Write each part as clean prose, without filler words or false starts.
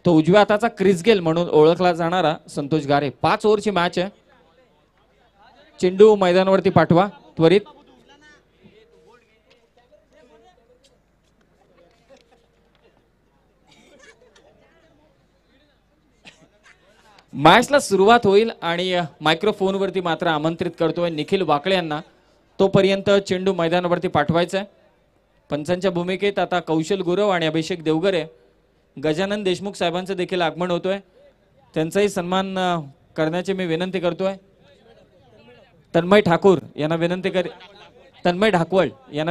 तो उजव्या हाताचा क्रिस गेल म्हणून ओळखला जाणारा संतोष गारे. 5 ओव्हरची मॅच आहे. चेंडू मैदानावरती पाठवा त्वरित. मॅचला सुरुवात होईल आणि मायक्रोफोनवरती मात्र आमंत्रित करतोय निखिल वाकळे यांना. तोपर्यंत चेंडू मैदानावरती पाठवायचा आहे. पंचांच्या भूमिकेत आता कौशल गुरव आणि अभिषेक देवगरे. गजानन देशमुख साहेबांचं देखील आगमन होतोय. त्यांचाही सन्मान करण्याची मी विनंती करतोय. तन्मय ढाकवळ यांना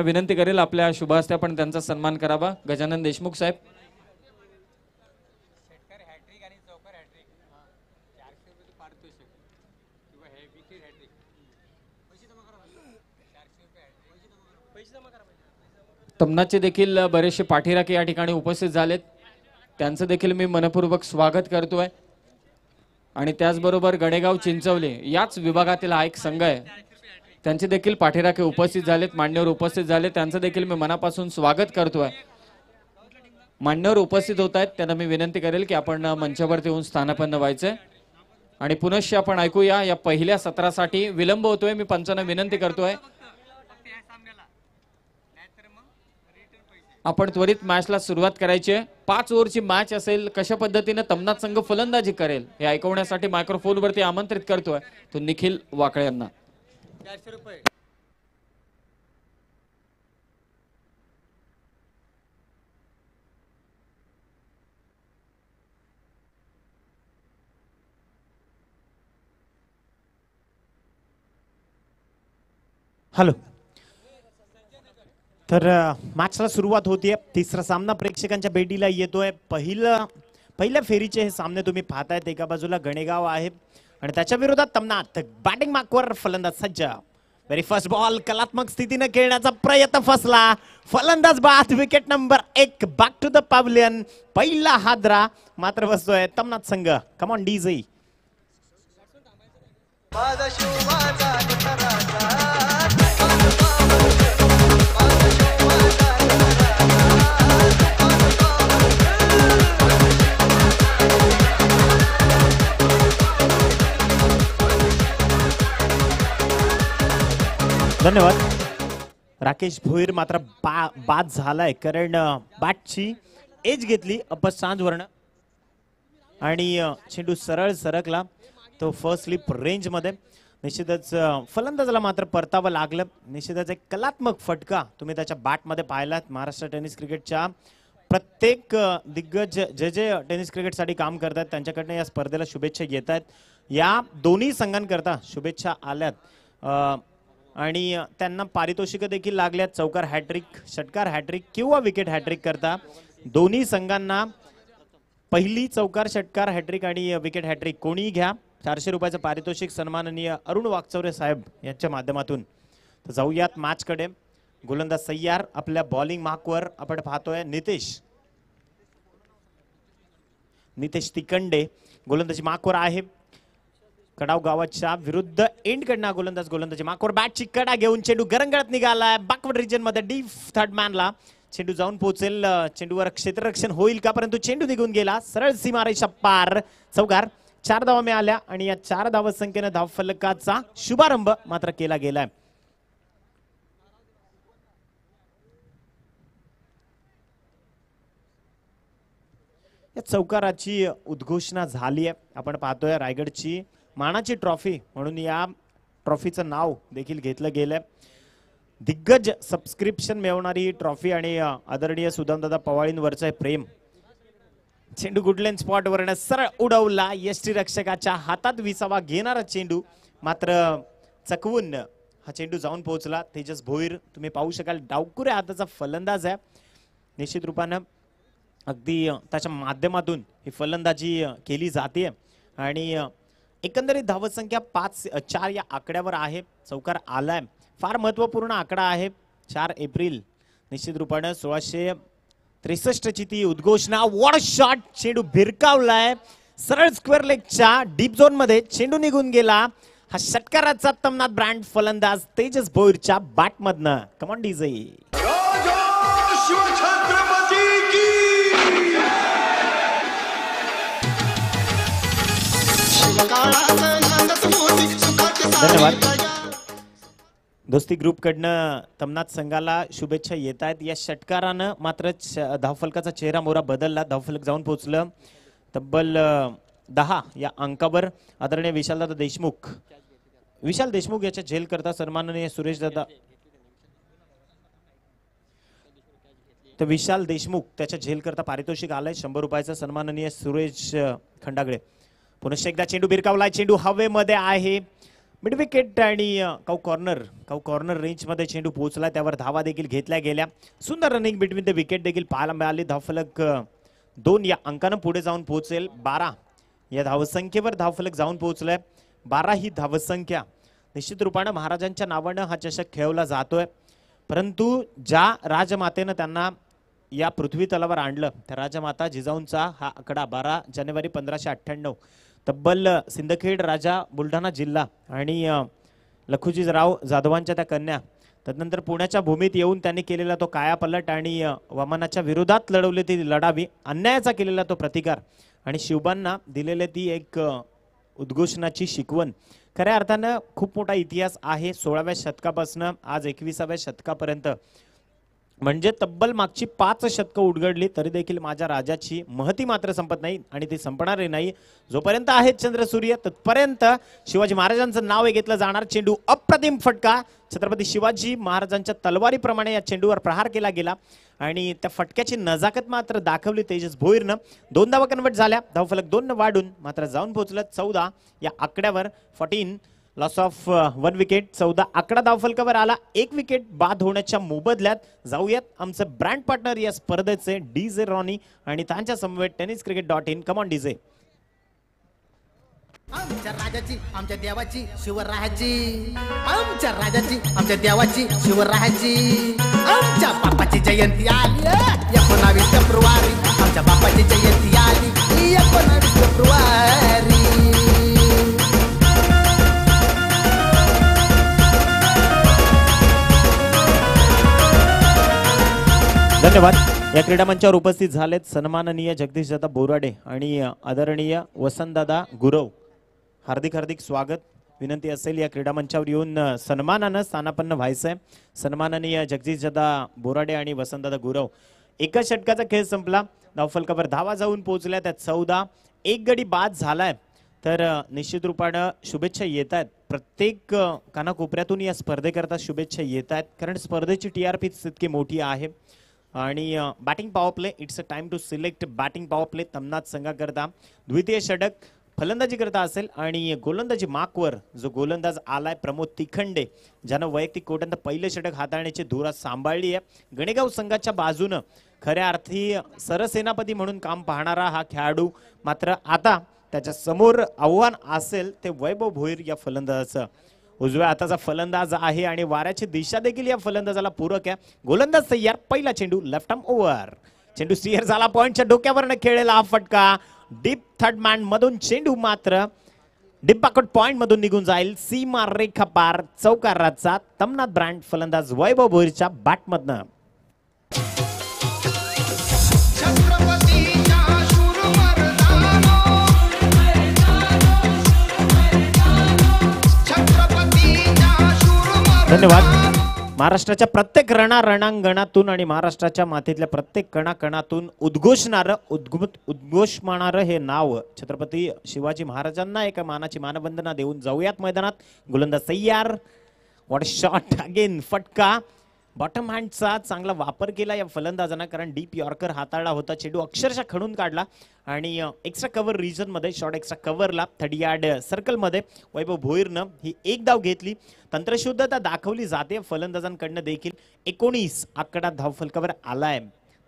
विनंती करेल आपल्या शुभ हस्ते आपण त्यांचा सन्मान करावा. गजानन देशमुख साहेब. तमनाचे देखील बरेचसे पाठीराखे या ठिकाणी उपस्थित झालेत. त्यांचं देखील मी मनपूर्वक स्वागत करतोय. आणि त्याचबरोबर गणेगाव चिंचवले याच विभागातील हा एक संघ आहे. त्यांचे देखील पाठीराखे उपस्थित झालेत, मान्यवर उपस्थित झाले. त्यांचं देखील मी मनापासून स्वागत करतोय. मान्यवर उपस्थित होत आहेत त्यांना मी विनंती करेल की आपण मंचावरती येऊन स्थानापन्न व्हायचंय. आणि पुनश्च आपण ऐकूया या पहिल्या सत्रासाठी विलंब होतोय. मी पंचांना विनंती करतोय आपण त्वरित मॅचला सुरुवात करायची आहे. 5 ओव्हरची मॅच असेल. कशा पद्धतीने तमनाथ संघ फलंदाजी करेल हे ऐकवण्यासाठी मायक्रोफोनवरती आमंत्रित करतोय तो निखिल वाकळे यांना. 400 रुपये. हॅलो. तर मॅचला सुरुवात होतीये. तिसरा सामना प्रेक्षकांच्या भेटीला येतोय. पहिल्या फेरीचे हे सामने तुम्ही पाहतायत. एका बाजूला गणेगाव आहे आणि त्याच्या विरोधात तमनाथ. बॅटिंग मार्कवर फलंदाज सज्ज. व्हेरी फर्स्ट बॉल कलात्मक स्थितीने खेळण्याचा प्रयत्न फसला. फलंदाज बाद. Wicket number 1. Back to the pavilion. पहिला हादरा मात्र बसतोय तमनाथ संघ. Come on DJ. धन्यवाद. राकेश भोईर मात्र बाद झालाय कारण बॅटची एज घेतली अपस्टांज वर्ण आणि चेंडू सरळ सरकला तो फर्स्ट स्लिप रेंज मध्ये. निश्चितच फलंदाजाला मात्र परतावं लागलं. निश्चितच एक कलात्मक फटका तुम्ही त्याच्या बॅट मध्ये पाहिलात. महाराष्ट्र टेनिस क्रिकेटच्या प्रत्येक दिग्गज जे टेनिस क्रिकेटसाठी काम करतात त्यांच्याकडनं या स्पर्धेला शुभेच्छा येत आहेत. या दोन्ही संघांकरता शुभेच्छा आल्यात आणि त्यांना पारितोषिक देखील लागल्यात. चौकार हॅट्रिक, षटकार हॅट्रिक किंवा विकेट हॅट्रिक करता दोन्ही संघांना पहिली चौकार, षटकार, हॅट्रिक आणि विकेट हॅट्रिक कोणीही घ्या. 400 रुपयाचं पारितोषिक सन्माननीय अरुण वाकचौरे साहेब यांच्या माध्यमातून. तर जाऊयात मॅचकडे. गोलंदाज सय्यार. आपल्या बॉलिंग मार्कवर आपण पाहतोय नितेश तिकंडे गोलंदाजी मार्कवर आहे. कडाव गावाच्या विरुद्ध एंड कडनं गोलंदाजी मार्कवर. बॅटची कडा घेऊन चेंडू गरंगळत निघालाय बॅकवर्ड रिजन मध्ये. डीप थर्ड मॅनला चेंडू जाऊन पोहोचेल. चेंडूवर क्षेत्ररक्षण होईल का, परंतु चेंडू निघून गेला. सरळ सीमारेषा पार. चौकार. 4 धावा मिळाल्या आणि या 4 धाव संख्येने धावफलकाचा शुभारंभ मात्र केला गेलाय. या चौकाराची उद्घोषणा झाली आहे. आपण पाहतोय रायगडची मानाची ट्रॉफी म्हणून या ट्रॉफीचं नाव देखील घेतलं गेलंय. दिग्गज सबस्क्रिप्शन मिळवणारी ट्रॉफी आणि आदरणीय सुदामदादा पवाळींवरचं प्रेम. चेंडू गुडलेन स्पॉट वरनं सरळ उडवला. यष्टी रक्षकाच्या हातात विसावा घेणारा चेंडू मात्र चकवून हा चेंडू जाऊन पोहोचला. तेजस भोईर तुम्ही पाहू शकाल डावकुऱ्या हाताचा फलंदाज आहे. निश्चित रूपानं अगदी त्याच्या माध्यमातून ही फलंदाजी केली जाते आणि एकंदरीत धावसंख्या 4 या आकड्यावर आहे. चौकार आलाय. फार महत्वपूर्ण आकडा आहे. 4 एप्रिल. निश्चित रूपानं 1663 ची ती उद्घोषणा. What shot. चेंडू भिरकावलाय सरळ स्क्वेअर लेगच्या डीप झोन मध्ये. चेंडू निघून गेला. हा षटकाराचा तमनाथ ब्रँड फलंदाज तेजस भोईरच्या बॅट मधनं. कम ऑन डीजे. धन्यवाद. दोस्ती ग्रुप कडनं तमनाथ संघाला शुभेच्छा येत आहेत. या षटकारानं मात्र धावफलकाचा चेहरा मोहरा बदलला. धावफलक जाऊन पोहोचलं तब्बल 10 या अंकावर. आदरणीय विशाल देशमुख याच्या झेल करता सन्माननीय सुरेश दादा, तर विशाल देशमुख त्याच्या झेल करता पारितोषिक आलंय 100 रुपयाचं. सन्माननीय सुरेश खंडागळे. पुनश्च एकदा चेंडू भिरकावलाय. चेंडू हवेमध्ये आहे. मिड विकेट आणि काऊ कॉर्नर रेंज मध्ये चेंडू पोहोचला. त्यावर धावा देखील घेतल्या गेल्या. सुंदर रनिंग बिटवीन द विकेट देखील पाहायला मिळाली. धावफलक 2 या अंकानं पुढे जाऊन पोहोचेल. 12 या धावसंख्येवर धावफलक जाऊन पोहोचलाय. 12 ही धावसंख्या. निश्चित रूपाने महाराजांच्या नावानं हा चषक खेळवला जातोय. परंतु ज्या राजमातेनं त्यांना या पृथ्वी तलावर आणलं त्या राजमाता जिजाऊंचा हा आकडा 12 जानेवारी 1598 तब्बल सिंदखेड राजा बुलढाणा जिल्हा आणि लखुजीराव जाधवांच्या त्या कन्या, तदनंतर पुण्याच्या भूमीत येऊन त्यांनी केलेला तो कायापलट आणि वामनाच्या विरोधात लढवली ती लढावी, अन्यायाचा केलेला तो प्रतिकार आणि शिवबांना दिलेले ती एक उद्घोषणाची शिकवण. खऱ्या अर्थानं खूप मोठा इतिहास आहे. 16व्या शतकापासून आज 21व्या शतकापर्यंत, म्हणजे तब्बल मागची 5 शतकं उडगडली तरी देखील माझ्या राजाची महती मात्र संपत नाही आणि ती संपणारही नाही. जोपर्यंत आहेत चंद्र सूर्य तत्पर्यंत शिवाजी महाराजांचं नाव घेतलं जाणार. चेंडू अप्रतिम फटका. छत्रपती शिवाजी महाराजांच्या तलवारीप्रमाणे या चेंडूवर प्रहार केला गेला आणि त्या फटक्याची नजाकत मात्र दाखवली तेजस भोईरनं. 2 धावा कन्वर्ट झाल्या. धावफलक 2 वाढून मात्र जाऊन पोहोचलं 14 या आकड्यावर. 14 लॉस ऑफ 1 विकेट. 14 आकडा धावफलकावर आला. 1 विकेट बाद होण्याच्या मोबदल्यात जाऊयात आमचे ब्रँड पार्टनर या स्पर्धेचे डीजे रॉनी आणि त्यांच्या समवेत tenniscricket.in. Come on DJ. आमच्या राजाची आमच्या देवाची शिवरायाची, आमच्या राजाची आमच्या देवाची शिवरायाची, आमच्या बापाची जयंती आली 19 फेब्रुवारी. आमच्या बापाची जयंती आली 19 फेब्रुवारी. धन्यवाद. या क्रीडा मंचावर उपस्थित झालेत सन्माननीय जगदीशदादा बोराडे आणि आदरणीय वसंतदादा गुरव. हार्दिक हार्दिक स्वागत. विनंती असेल या क्रीडा मंचावर येऊन सन्मानानं स्थानापन्न व्हायचंय. सन्माननीय जगदीशदादा बोराडे आणि वसंतदादा गुरव. एका षटकाचा खेळ संपला. धावफलकावर धावा जाऊन पोहोचल्या त्यात 14. 1 गडी बाद झालाय. तर निश्चित रूपानं शुभेच्छा येत आहेत. प्रत्येक कानाकोपऱ्यातून या स्पर्धेकरता शुभेच्छा येत आहेत कारण स्पर्धेची TRP इतकी मोठी आहे. आणि batting power play, it's a time to select batting power play. तमनाथ संघाकरता द्वितीय षटक फलंदाजी करता असेल आणि गोलंदाजी मार्कवर जो गोलंदाज आलाय प्रमोद तिखंडे, ज्यानं वैयक्तिक कोट्यात पहिलं षटक हाताळण्याची धुरा सांभाळली आहे. गणेगाव संघाच्या बाजूनं खऱ्या अर्थी सरसेनापती म्हणून काम पाहणारा हा खेळाडू मात्र आता त्याच्या समोर आव्हान असेल ते वैभव भोईर या फलंदाजाचं. उजव्या हाताचा फलंदाज आहे आणि वाऱ्याची दिशा देखील या फलंदाजाला पूरक आहे. गोलंदाज तयार. पहिला चेंडू लेफ्ट आर्म ओव्हर. चेंडू स्टीअर झाला. पॉइंटच्या डोक्यावरनं खेळलेला हा फटका डीप थर्ड मॅन मधून चेंडू मात्र डिब्बाकट पॉइंट मधून निघून जाईल. सीमा रेखा पार. चौकाराचा तमनाथ ब्रँड फलंदाज वैभव भोईरच्या बॅट मधनं. धन्यवाद. महाराष्ट्राच्या प्रत्येक रणांगणातून आणि महाराष्ट्राच्या मातीतल्या प्रत्येक कणाकणातून उद्घोषणारं हे नाव छत्रपती शिवाजी महाराजांना एका मानाची मानवंदना देऊन जाऊयात मैदानात. गोलंदाज तयार. What shot again. फटका बॉटम हँडचा चांगला वापर केला या फलंदाजांना कारण डीप यॉर्कर हाताळला होता. चेंडू अक्षरशः खणून काढला आणि एक्स्ट्रा कव्हर रिजन मध्ये शॉट एक्स्ट्रा कव्हरला 30 यार्ड सर्कल मध्ये वैभव भोईरनं ही 1 धाव घेतली. तंत्रशुद्धता दाखवली जाते फलंदाजांकडनं देखील. 19 आकडा धावफलकावर आलाय.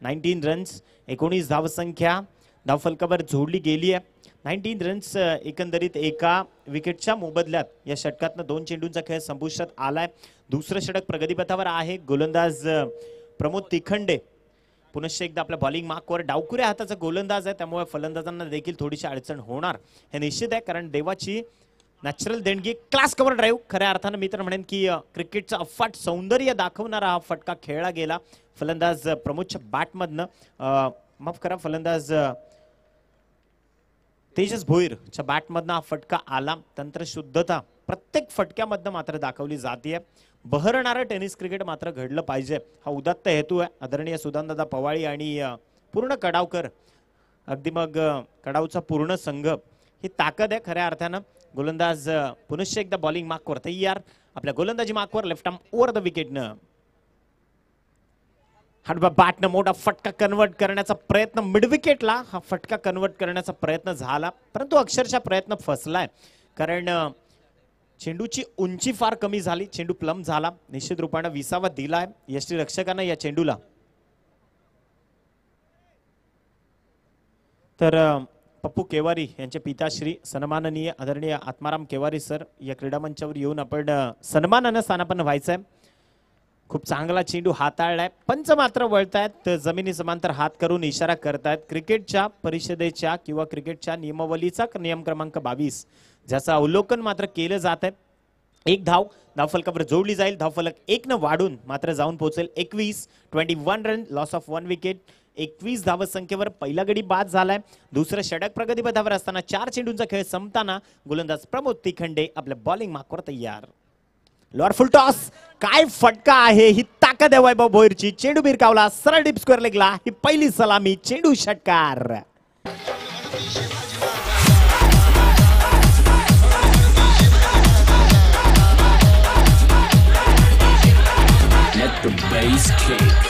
19 रन्स 19 धावसंख्या धावफलकावर जोडली गेली आहे. 19 रन्स एकंदरीत एका विकेटच्या मोबदल्यात या षटकातनं 2 चेंडूंचा खेळ संपुष्टात आलाय. दुसरं षटक प्रगतीपथावर आहे. गोलंदाज प्रमोद तिखंडे पुनश्च एकदा आपल्या बॉलिंग मार्कवर. डावकुऱ्या हाताचा गोलंदाज आहे त्यामुळे फलंदाजांना देखील थोडीशी अडचण होणार हे निश्चित आहे कारण देवाची नॅचरल देणगी. Class cover drive. खऱ्या अर्थानं मी तर म्हणेन की क्रिकेटचं अफाट सौंदर्य दाखवणारा हा फटका खेळला गेला फलंदाज प्रमोदच्या बॅटमधनं. माफ करा फलंदाज तेजस भोईरच्या बॅटमधनं हा फटका आला. तंत्रशुद्धता प्रत्येक फटक्यामधनं मात्र दाखवली जाते. बहरणारं टेनिस क्रिकेट मात्र घडलं पाहिजे हा उदात्त हेतू आहे. आदरणीय सुदानदादा पवाळी आणि पूर्ण कडावकर, अगदी मग कडावचा पूर्ण संघ, ही ताकद आहे खऱ्या अर्थानं. गोलंदाज पुनश्च एकदा बॉलिंग मार्कवर तयार. आपल्या गोलंदाजी मार्कवर लेफ्ट आर्म ओव्हर द विकेटनं हाडबा बॅटनं मोठा फटका कन्वर्ट करण्याचा प्रयत्न, मिड विकेटला हा फटका कन्वर्ट करण्याचा प्रयत्न झाला, परंतु अक्षरशः प्रयत्न फसलाय. कारण चेंडूची उंची फार कमी झाली, चेंडू प्लम झाला. निश्चित रूपाने 20वा दिलाय यष्टीरक्षकानं या चेंडूला. तर पप्पू केवारी यांचे पिताश्री सन्माननीय आदरणीय आत्माराम केवारी सर या क्रीडा मंचावर येऊन आपण सन्मानानं स्थानापन्न व्हायचंय. खूप चांगला चेंडू हाताळलाय. पंच मात्र वळतायत, जमिनी समांतर हात करून इशारा करतायत. क्रिकेटच्या परिषदेच्या किंवा क्रिकेटच्या नियमावलीचा नियम क्रमांक 22 ज्याचं अवलोकन मात्र केलं जात आहे. एक धाव धावफलकावर जोडली जाईल. धावफलक 1 न वाढून मात्र जाऊन पोहोचेल 21. 21 रन, लॉस ऑफ 1 विकेट. 21 धाव संख्येवर पहिला गडी बाद झालाय. दुसरं षटक प्रगतीपथावर असताना 4 चेंडूंचा खेळ संपताना गोलंदाज प्रमोद तिखंडे आपल्या बॉलिंग मार्कवर तयार. लोअर फुल टॉस, काय फटका आहे, ही ताकद आहे वैभव भोईरची. चेंडू भिरकावला, सरळ डीप स्क्वेअर लेगला. ही पहिली सलामी, चेंडू षटकार. Let the bass kick.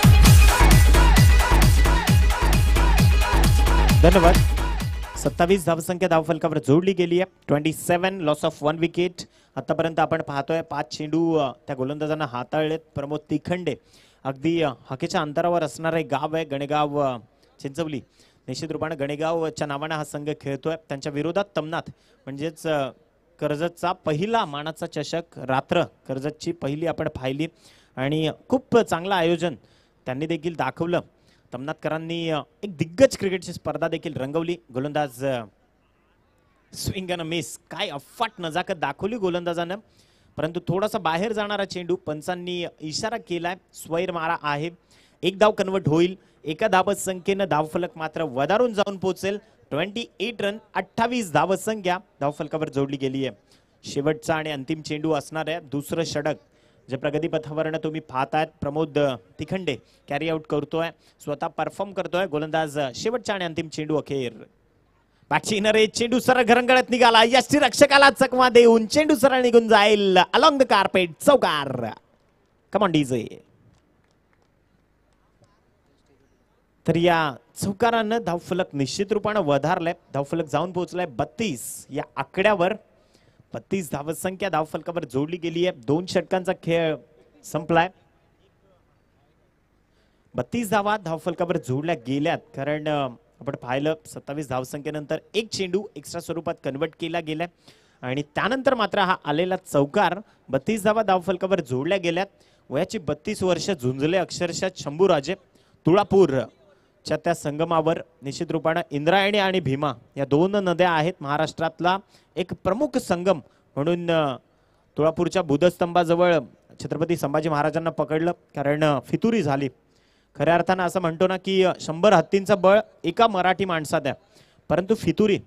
धन्यवाद. 27 धावसंख्या धावफलकावर जोडली गेली आहे. 27, लॉस ऑफ 1 विकेट. आतापर्यंत आपण पाहतोय 5 चेंडू त्या गोलंदाजांना हाताळलेत. प्रमोद तिखंडे अगदी हाकेच्या अंतरावर असणारं एक गाव आहे गणेगाव चिंचवली. निश्चित रूपाने गणेगावच्या नावाने हा संघ खेळतोय. त्यांच्या विरोधात तमनाथ म्हणजेच कर्जतचा पहिला मानाचा चषक रात्र कर्जतची पहिली आपण पाहिली आणि खूप चांगलं आयोजन त्यांनी देखील दाखवलं. तमनाथकरांनी एक दिग्गज क्रिकेटची स्पर्धा देखील रंगवली. गोलंदाज स्विंग अँड मिस, काय अफाट नजाकत दाखवली गोलंदाजानं, परंतु थोडासा बाहेर जाणारा चेंडू पंचांनी इशारा केलाय. स्वैर मारा आहे. एक धाव कन्वर्ट होईल. एका धावत संख्येनं धावफलक मात्र वधारून जाऊन पोहोचेल. 28 रन, 28 धावत संख्या धावफलकावर जोडली गेली आहे. शेवटचा आणि अंतिम चेंडू असणार आहे. दुसरं षटक जे प्रगतीपथावरनं तुम्ही पाहतायत. प्रमोद तिखंडे कॅरी आउट करतोय, स्वतः परफॉर्म करतोय. गोलंदाज शेवटचा आणि अंतिम चेंडू अखेर. बॅटची रे, चेंडू सरळ घरंगळत निघाला. यष्टीरक्षकाला चकमा देऊन चेंडू सरळ निघून जाईल अलॉंग द कार्पेट. चौकार. Come on DJ. तर या चौकारानं धावफलक निश्चित रूपानं वधारलाय. धावफलक जाऊन पोहोचलाय 32 या आकड्यावर. 32 धाव संख्या धावफलकावर जोडली गेली आहे. 2 षटकांचा खेळ संपलाय. 32 धावा धावफलकावर जोडल्या गेल्यात. कारण आपण पाहिलं 27 धावसंख्येनंतर एक चेंडू एक्स्ट्रा स्वरूपात कन्वर्ट केला गेलाय आणि त्यानंतर मात्र हा आलेला चौकार. 32 धावा धावफलकावर जोडल्या गेल्यात. वयाची 32 वर्ष झुंजले अक्षरशः शंभूराजे. तुळापूरच्या त्या संगमावर निश्चित रूपानं इंद्रायणी आणि भीमा या 2 नद्या आहेत. महाराष्ट्रातला एक प्रमुख संगम म्हणून तुळापूरच्या बुधस्तंभाजवळ छत्रपती संभाजी महाराजांना पकडलं, कारण फितुरी झाली. खऱ्या अर्थानं असं म्हणतो ना की 100 हत्तींचं बळ एका मराठी माणसात आहे, परंतु फितुरी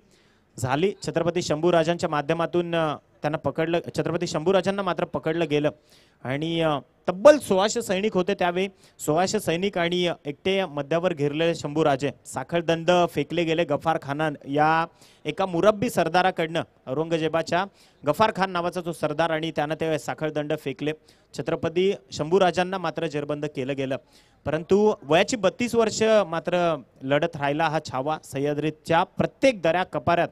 झाली. छत्रपती शंभूराजांच्या माध्यमातून त्यांना पकडलं. छत्रपती शंभूराजांना मात्र पकडलं गेलं आणि तब्बल 1600 सैनिक होते त्यावेळी. 1600 सैनिक आणि एकटे मध्यावर घेरलेले शंभूराजे. साखळदंड फेकले गेले गफार खान या एका मुरब्बी सरदाराकडनं. औरंगजेबाच्या गफार खान नावाचा जो सरदार आणि त्यानं ते साखळदंड फेकले. छत्रपती शंभूराजांना मात्र जेरबंद केलं गेलं, परंतु वयाची 32 वर्ष मात्र लढत राहिला हा छावा. सह्याद्रीच्या प्रत्येक दऱ्या कपाऱ्यात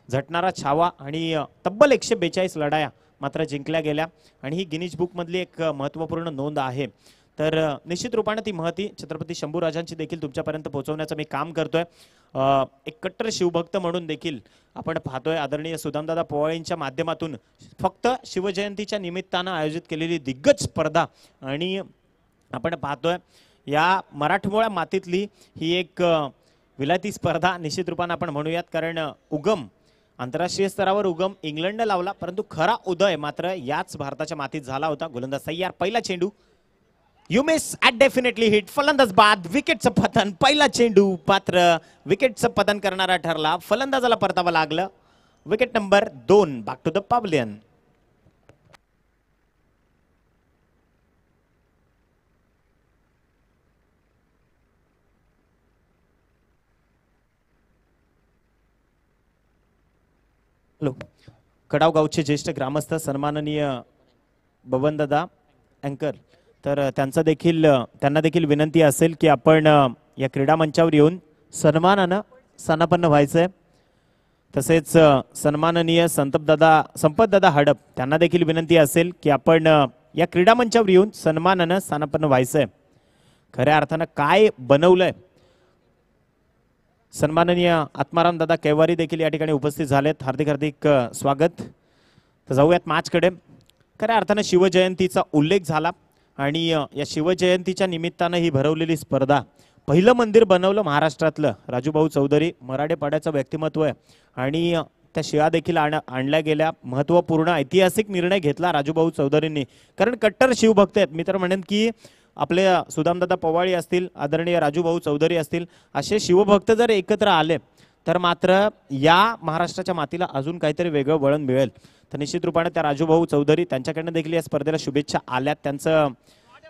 झटणारा छावा आणि तब्बल 142 लढाया मात्र जिंकल्या गेल्या आणि ही गिनीज बुक मधली एक महत्त्वपूर्ण नोंद आहे. तर निश्चित रूपाने ती महती छत्रपती शंभूराजांची देखील तुमच्यापर्यंत पोहोचवण्याचं मी काम करतोय. एक कट्टर शिवभक्त म्हणून देखील आपण पाहतोय आदरणीय सुदामदादा पवाळींच्या माध्यमातून फक्त शिवजयंतीच्या निमित्तानं आयोजित केलेली दिग्गज स्पर्धा आणि आपण पाहतोय या मराठमोळ्या मातीतली ही एक विलायती स्पर्धा निश्चित रूपाने आपण म्हणूयात. कारण उगम आंतरराष्ट्रीय स्तरावर उगम इंग्लंडने लावला, परंतु खरा उदय मात्र याच भारताच्या मातीत झाला होता. गोलंदाज तयार. पहिला चेंडू you miss at definitely hit. फलंदाज बाद. विकेटचं पतन. पहिला चेंडू पात्र विकेटचं पतन करणारा ठरला. फलंदाजाला परतावं लागलं. Wicket number 2. Back to the pavilion. Hello. कडाव गावचे ज्येष्ठ ग्रामस्थ सन्माननीय बबनदादा अँकर, तर त्यांना देखील विनंती असेल की आपण या क्रीडा मंचावर येऊन सन्मानानं सनापन्न व्हायचंय. तसेच सन्माननीय संपतदादा हडप, त्यांना देखील विनंती असेल की आपण या क्रीडा मंचावर येऊन सन्मानानं सनापन्न व्हायचंय. खऱ्या अर्थानं काय बनवलंय. सन्माननीय आत्माराम दादा केवारी देखील या ठिकाणी उपस्थित झालेत. हार्दिक हार्दिक स्वागत. तर जाऊयात मॅचकडे. खऱ्या अर्थानं शिवजयंतीचा उल्लेख झाला आणि या शिवजयंतीच्या निमित्तानं ही भरवलेली स्पर्धा. पहिलं मंदिर बनवलं महाराष्ट्रातलं राजूभाऊ चौधरी, मराठेपाड्याचं व्यक्तिमत्व आहे आणि त्या शिळा देखील आणल्या गेल्या. महत्त्वपूर्ण ऐतिहासिक निर्णय घेतला राजूभाऊ चौधरींनी, कारण कट्टर शिवभक्त आहेत. मी तर म्हणेन की आपले सुदामदादा पवाळी असतील, आदरणीय राजूभाऊ चौधरी असतील, असे शिवभक्त जर एकत्र आले तर मात्र या महाराष्ट्राच्या मातीला अजून काहीतरी वेगळं वळण मिळेल. तर निश्चित रूपाने त्या राजूभाऊ चौधरी त्यांच्याकडनं देखील या स्पर्धेला शुभेच्छा आल्यात. त्यांचं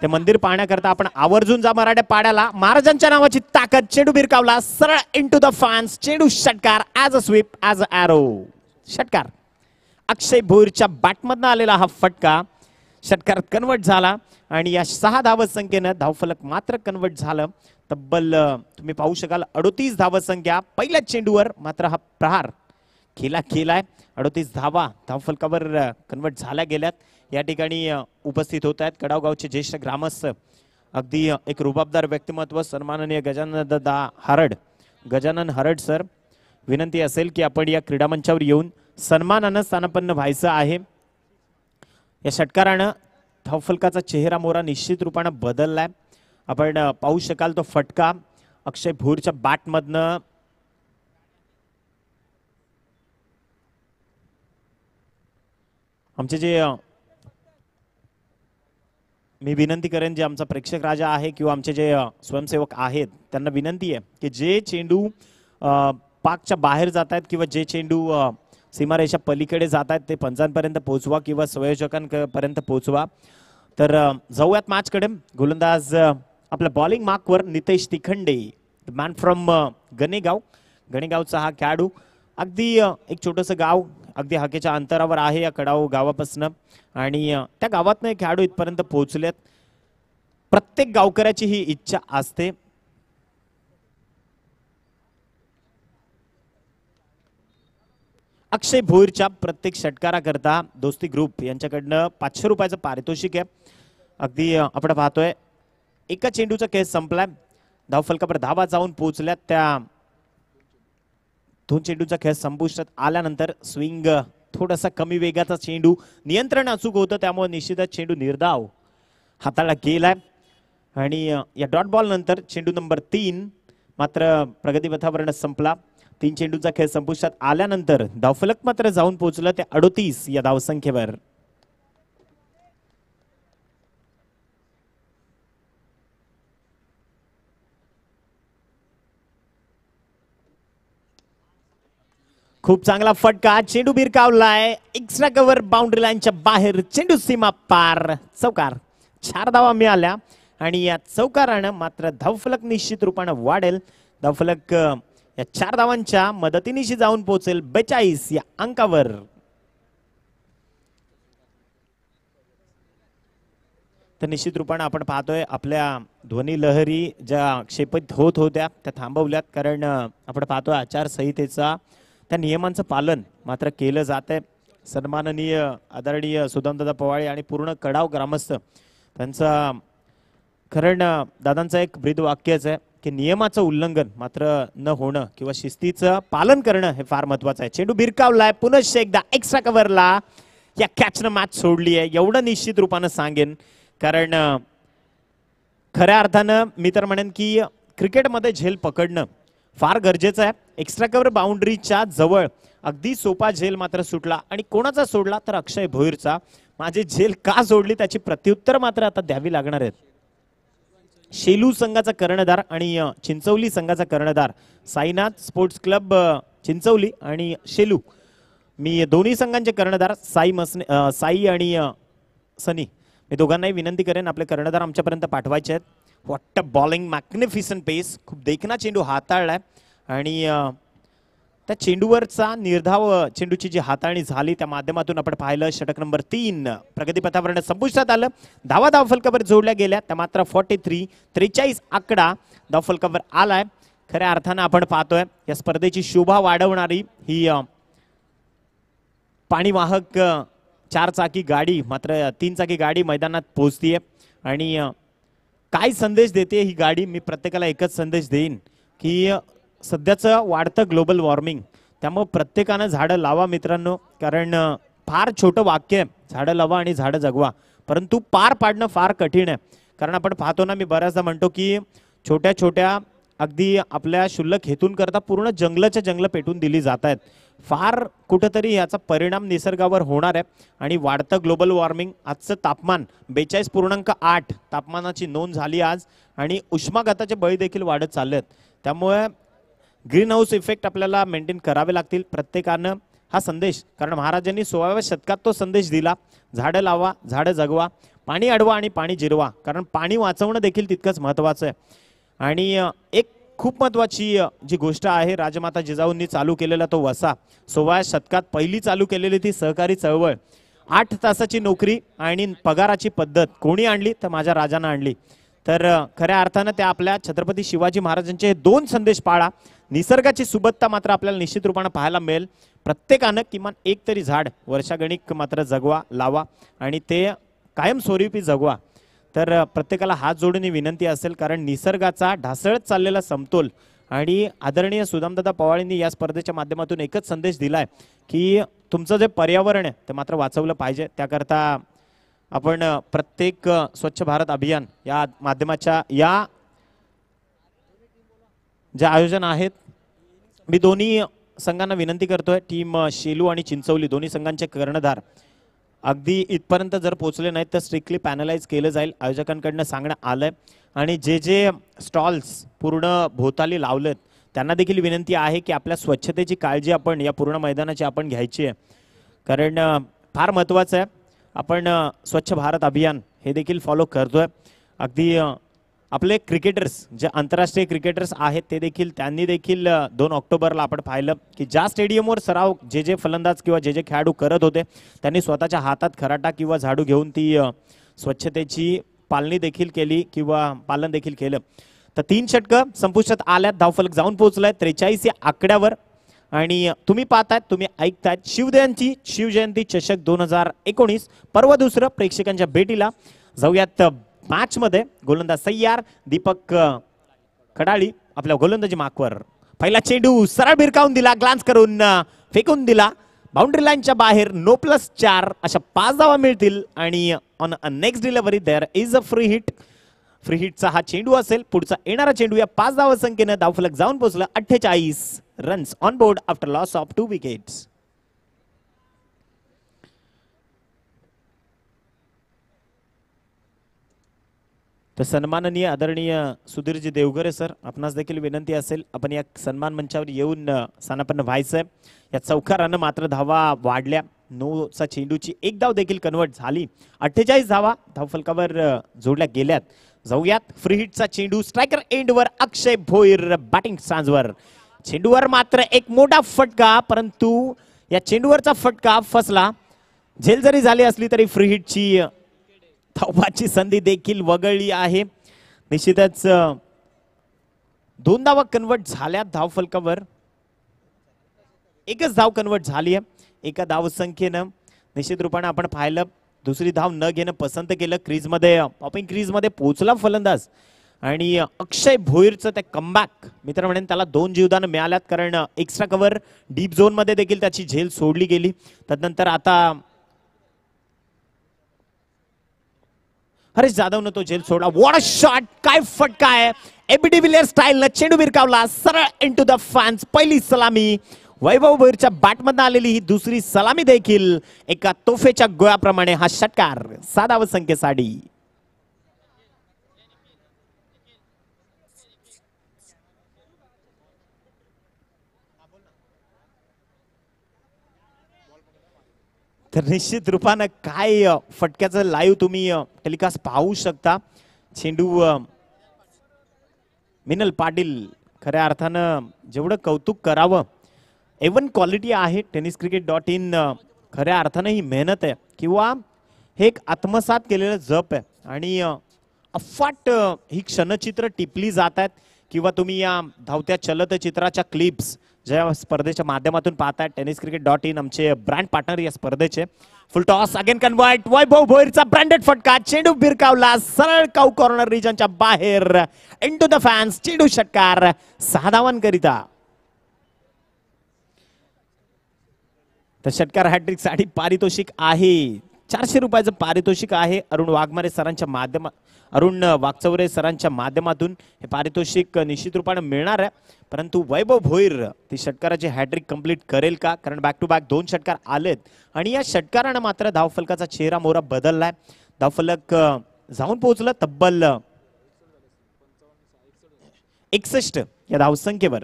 ते मंदिर पाहण्याकरता आपण आवर्जून जा मराठ्या पाड्याला. महाराजांच्या नावाची ताकद. चेंडू भिरकावला सरळ इनटू द फॅन्स. चेंडू षटकार. As a sweep, as a arrow. षटकार. अक्षय भोईरच्या बॅटमधनं आलेला हा फटका षटकार कन्वर्ट झाला आणि या 6 धावत संख्येनं धावफलक मात्र कन्वर्ट झालं. तब्बल तुम्ही पाहू शकाल 38 धावत संख्या. पहिल्याच चेंडूवर मात्र हा प्रहार केलाय. 38 धावा धावफलकावर कन्वर्ट झाल्या गेल्यात. या ठिकाणी उपस्थित होत आहेत कडाव गावचे ज्येष्ठ ग्रामस्थ, अगदी एक रुबाबदार व्यक्तिमत्व सन्माननीय गजानन हरड सर. विनंती असेल की आपण या क्रीडा मंचावर येऊन सन्मानानं स्थानापन्न व्हायचं आहे. या षटकारानं धावफलकाचा चेहरा मोहरा निश्चित रूपानं बदललाय. आपण पाहू शकाल तो फटका अक्षय भोईरच्या बॅटमधनं आमचे जे मी विनंती करेन जे आमचा प्रेक्षक राजा आहे किंवा आमचे जे स्वयंसेवक आहेत त्यांना विनंती आहे की जे चेंडू पाकच्या बाहेर जात आहेत किंवा जे चेंडू सीमारेषा पलीकडे जात आहेत ते पंचांपर्यंत पोहोचवा किंवा संयोजकांपर्यंत पोहोचवा. तर जाऊयात मॅचकडे. गोलंदाज आपल्या बॉलिंग मार्कवर नितेश तिखंडे, मॅन फ्रॉम गणेगावचा हा खेळाडू. अगदी एक छोटंसं गाव अगदी हाकेच्या अंतरावर आहे या कडाव गावापासून आणि त्या गावातनं एक खेळाडू इथपर्यंत पोहोचलेत. प्रत्येक गावकऱ्याची ही इच्छा असते. अक्षय भोईरच्या प्रत्येक षटकाराकरता दोस्ती ग्रुप यांच्याकडनं 500 रुपयाचं पारितोषिक आहे. अगदी आपण पाहतोय एका चेंडूचा केस संपलाय. धावफलकावर धावा जाऊन पोहोचल्यात. त्या 2 चेंडूचा खेळ संपुष्टात आल्यानंतर स्विंग थोडासा कमी वेगाचा चेंडू, नियंत्रण अचूक होतं त्यामुळे निश्चितच चेंडू निर्धाव हाताला गेलाय आणि या डॉट बॉल नंतर चेंडू नंबर 3 मात्र प्रगतीपथावरनं संपला. 3 चेंडूचा खेळ संपुष्टात आल्यानंतर धावफलक मात्र जाऊन पोहोचलं ते 38 या धावसंख्येवर. खूप चांगला फटका. चेंडू भिरकावलाय एक्स्ट्रा कव्हर बाउंड्री लाईनच्या बाहेर. चेंडू सीमा पार. चौकार. 4 धावा मिळाल्या आणि या चौकारानं मात्र धावफलक निश्चित रूपानं वाढेल. धावफलक या 4 धावांच्या मदतीनिशी जाऊन पोहोचेल 42 या अंकावर. तर निश्चित रूपानं आपण पाहतोय आपल्या ध्वनी लहरी ज्या क्षेपित होत होत्या त्या थांबवल्यात, कारण आपण पाहतोय आचारसंहितेचा त्या नियमांचं पालन मात्र केलं जात आहे. सन्माननीय आदरणीय सुदामदादा पवाळे आणि पूर्ण कडाव ग्रामस्थ त्यांचा कारण दादांचं एक ब्रीद वाक्यच आहे की नियमाचं उल्लंघन मात्र न होणं किंवा शिस्तीचं पालन करणं हे फार महत्वाचं आहे. चेंडू भिरकावलाय पुनश्च एकदा एक्स्ट्रा कव्हरला. या कॅचनं मॅच सोडली आहे एवढं निश्चित रूपानं सांगेन, कारण खऱ्या अर्थानं मी तर म्हणेन की क्रिकेटमध्ये झेल पकडणं फार गरजेचं आहे. एक्स्ट्रा कव्हर बाउंड्रीच्या जवळ अगदी सोपा झेल मात्र सुटला आणि कोणाचा सोडला तर अक्षय भोईरचा. माझी झेल का सोडली त्याची प्रत्युत्तर मात्र आता द्यावी लागणार आहेत. शेलू संघाचा कर्णधार आणि चिंचवली संघाचा कर्णधार साईनाथ स्पोर्ट्स क्लब चिंचवली आणि शेलू. मी दोन्ही संघांचे कर्णधार साई आणि सनी, मी दोघांनाही विनंती करेन आपले कर्णधार आमच्यापर्यंत पाठवायचे आहेत. व्हॉट अ बॉलिंग, मॅग्निफिसंट पेस, खूप देखना चेंडू हाताळलाय आणि त्या चेंडूवरचा निर्धाव चेंडूची जी हाताळणी झाली त्या माध्यमातून आपण पाहिलं षटक नंबर 3 प्रगतीपथावर संपुष्टात आलं. धावा धावफलकावर जोडल्या गेल्या त्या मात्र 43 आकडा धावफलकावर आलाय. खऱ्या अर्थानं आपण पाहतोय या स्पर्धेची शोभा वाढवणारी ही पाणीवाहक 4 चाकी गाडी मात्र 3 चाकी गाडी मैदानात पोहोचतीये. आणि काय संदेश देते ही गाडी, मी प्रत्येकाला एकच संदेश देईन की सध्याचं वाढतं ग्लोबल वॉर्मिंग, त्यामुळे प्रत्येकानं झाडं लावा मित्रांनो. कारण फार छोटं वाक्य आहे, झाडं लावा आणि झाडं जगवा, परंतु पार पाडणं फार कठीण आहे. कारण आपण पाहतो ना, मी बऱ्याचदा म्हणतो की छोट्या छोट्या अगदी आपल्या शुल्लक हेतून करता पूर्ण जंगलाच्या जंगल पेटून दिली जात आहेत. फार कुठंतरी याचा परिणाम निसर्गावर होणार आहे. आणि वाढतं ग्लोबल वॉर्मिंग, आजचं तापमान 42.8 तापमानाची नोंद झाली आज आणि उष्माघाताचे बळी देखील वाढत चालले आहेत. त्यामुळे ग्रीन हाऊस इफेक्ट आपल्याला मेंटेन करावे लागतील प्रत्येकानं. हा संदेश, कारण महाराजांनी 16व्या शतकात तो संदेश दिला, झाडं लावा झाडं जगवा, पाणी अडवा आणि पाणी जिरवा. कारण पाणी वाचवणं देखील तितकंच महत्त्वाचं आहे. आणि एक खूप महत्त्वाची जी गोष्ट आहे, राजमाता जिजाऊंनी चालू केलेला तो वसा, 16व्या शतकात पहिली चालू केलेली ती सहकारी चळवळ, 8 तासाची नोकरी आणि पगाराची पद्धत कोणी आणली तर माझ्या राजानं आणली. तर खऱ्या अर्थानं त्या आपल्या छत्रपती शिवाजी महाराजांचे 2 संदेश पाळा. निसर्गाची सुबत्ता मात्र आपल्याला निश्चित रूपाने पाहायला मिळेल. प्रत्येकानं किमान एक तरी झाड वर्षागणिक मात्र जगवा, लावा आणि ते कायमस्वरूपी जगवा. तर प्रत्येकाला हात जोडून विनंती असेल, कारण निसर्गाचा ढासळत चाललेला समतोल आणि आदरणीय सुदामदादा पवाळींनी या स्पर्धेच्या माध्यमातून एकच संदेश दिलाय की तुमचं जे पर्यावरण आहे ते मात्र वाचवलं पाहिजे. त्याकरता आपण प्रत्येक स्वच्छ भारत अभियान या माध्यमाच्या या जे आयोजन आहेत, मी दोन्ही संघांना विनंती करतोय, टीम शेलू आणि चिंचवली दोन्ही संघांचे कर्णधार अगदी इथपर्यंत जर पोहोचले नाहीत तर स्ट्रिक्टली पॅनलाइज केलं जाईल, आयोजकांकडनं सांगण्यात आलंय. आणि जे जे स्टॉल्स पूर्ण भोवताली लावलेत त्यांना देखील विनंती आहे की आपल्या स्वच्छतेची काळजी आपण या पूर्ण मैदानाची आपण घ्यायची आहे. कारण फार महत्त्वाचं आहे, आपण स्वच्छ भारत अभियान हे देखील फॉलो करतोय. अगदी आपले क्रिकेटर्स जे आंतरराष्ट्रीय क्रिकेटर्स आहेत ते देखील, त्यांनी देखील 2 ऑक्टोबरला आपण पाहिलं की ज्या स्टेडियमवर सराव जे फलंदाज किंवा जे खेळाडू करत होते त्यांनी स्वतःच्या हातात खराटा किंवा झाडू घेऊन ती स्वच्छतेची पालनी देखील केली किंवा पालन देखील केलं. तर 3 षटकं संपुष्टात आल्यात, धावफलक जाऊन पोहोचलाय 43 या आकड्यावर. आणि तुम्ही पाहतायत, तुम्ही ऐकतायत शिवजयंती चषक 2019 पर्व दुसरं प्रेक्षकांच्या भेटीला जाऊयात. मॅच मध्ये गोलंदाज तयार, दीपक खडाळी आपल्या गोलंदाजी मार्कवर. पहिला चेंडू सरळ भिरकावून दिला, ग्लान्स करून फेकून दिला, बाउंड्री लाईनच्या बाहेर. नो प्लस 4 अशा 5 धावा मिळतील आणि on a next delivery there is a free hit. Free हिटचा हा चेंडू असेल. पुढचा येणारा चेंडू या 5 धावा संख्येनं धावफलक जाऊन पोहोचला. 48 runs on board after loss of 2 wickets. तर सन्माननीय आदरणीय सुधीरजी देवघरे सर, आपणास देखील विनंती असेल आपण या सन्मान मंचावर येऊन स्थानापन्न व्हायचंय. या चौकारानं मात्र धावा वाढल्या. 9चा चेंडूची 1 धाव देखील कन्वर्ट झाली. 48 धावा धावफलकावर जोडल्या गेल्यात. जाऊयात फ्री हिटचा चेंडू स्ट्रायकर एंडवर अक्षय भोईर बॅटिंग स्टॅन्सवर. चेंडूवर मात्र एक मोठा फटका, परंतु या चेंडूवरचा फटका फसला. झेल जरी झाली असली तरी फ्री हिटची धावाची संधी देखील वगळली आहे. निश्चितच 2 धावा कन्वर्ट झाल्या धावफलकावर. एकच धाव कन्वर्ट झाली आहे. एका धावसंख्येनं निश्चित रूपाने आपण पाहिलं दुसरी धाव न घेणं पसंत केलं. क्रीजमध्ये पॉपिंग क्रीजमध्ये पोहोचला फलंदाज आणि अक्षय भोईरचं ते कमबॅक मित्र म्हणेन त्याला 2 जीवदान मिळाल्यात, कारण एक्स्ट्रा कव्हर डीप झोन मध्ये देखील त्याची झेल सोडली गेली. तदनंतर आता हरीश जाधवनं तो झेल सोडला. व्हॉट अ शॉट, काय फटका आहे. एबी डिव्हिलियर्स स्टाईलनं चेंडू भिरकावला सरळ इनटू द फॅन्स. पहिली सलामी वैभव भोईरच्या बॅटमधून आलेली ही दुसरी सलामी देखील एका तोफेच्या गोळ्याप्रमाणे हा षटकार 7 धावसंख्येसाठी. तर निश्चित रूपानं काय फटक्याचं लाईव्ह तुम्ही टेलिकास्ट पाहू शकता. चेंडू मिनल पाटील खऱ्या अर्थानं जेवढं कौतुक करावं, एवन क्वालिटी आहे tenniscricket.in. खऱ्या अर्थानं ही मेहनत आहे किंवा हे एक आत्मसात केलेलं जप आहे आणि अफाट ही क्षणचित्र टिपली जात आहेत किंवा तुम्ही या धावत्या चलतचित्राच्या क्लिप्स ज्या स्पर्धेच्या माध्यमातून पाहताय. tenniscricket.in आमचे ब्रँड पार्टनर या स्पर्धेचे. Full toss again convert. Vaibhav भोईरचा ब्रँडेड फटका. चेंडू भिरकावला सरळ काऊ कॉर्नर रिजनच्या बाहेर इनटू द फॅन्स. चेंडू षटकार 6 धावांकरिता. तर षटकार हॅट्रिक साठी पारितोषिक आहे 400 रुपयाचं पारितोषिक आहे. अरुण वाघचौरे सरांच्या माध्यमातून हे पारितोषिक निश्चित रूपाने मिळणार आहे. परंतु वैभव भोईर ती षटकाराची हॅट्रिक कंप्लीट करेल का? कारण बॅक टू बॅक 2 षटकार आलेत आणि या षटकारानं मात्र धावफलकाचा चेहरा मोहरा बदललाय. धावफलक जाऊन पोहोचलं तब्बल 61 या धावसंख्येवर.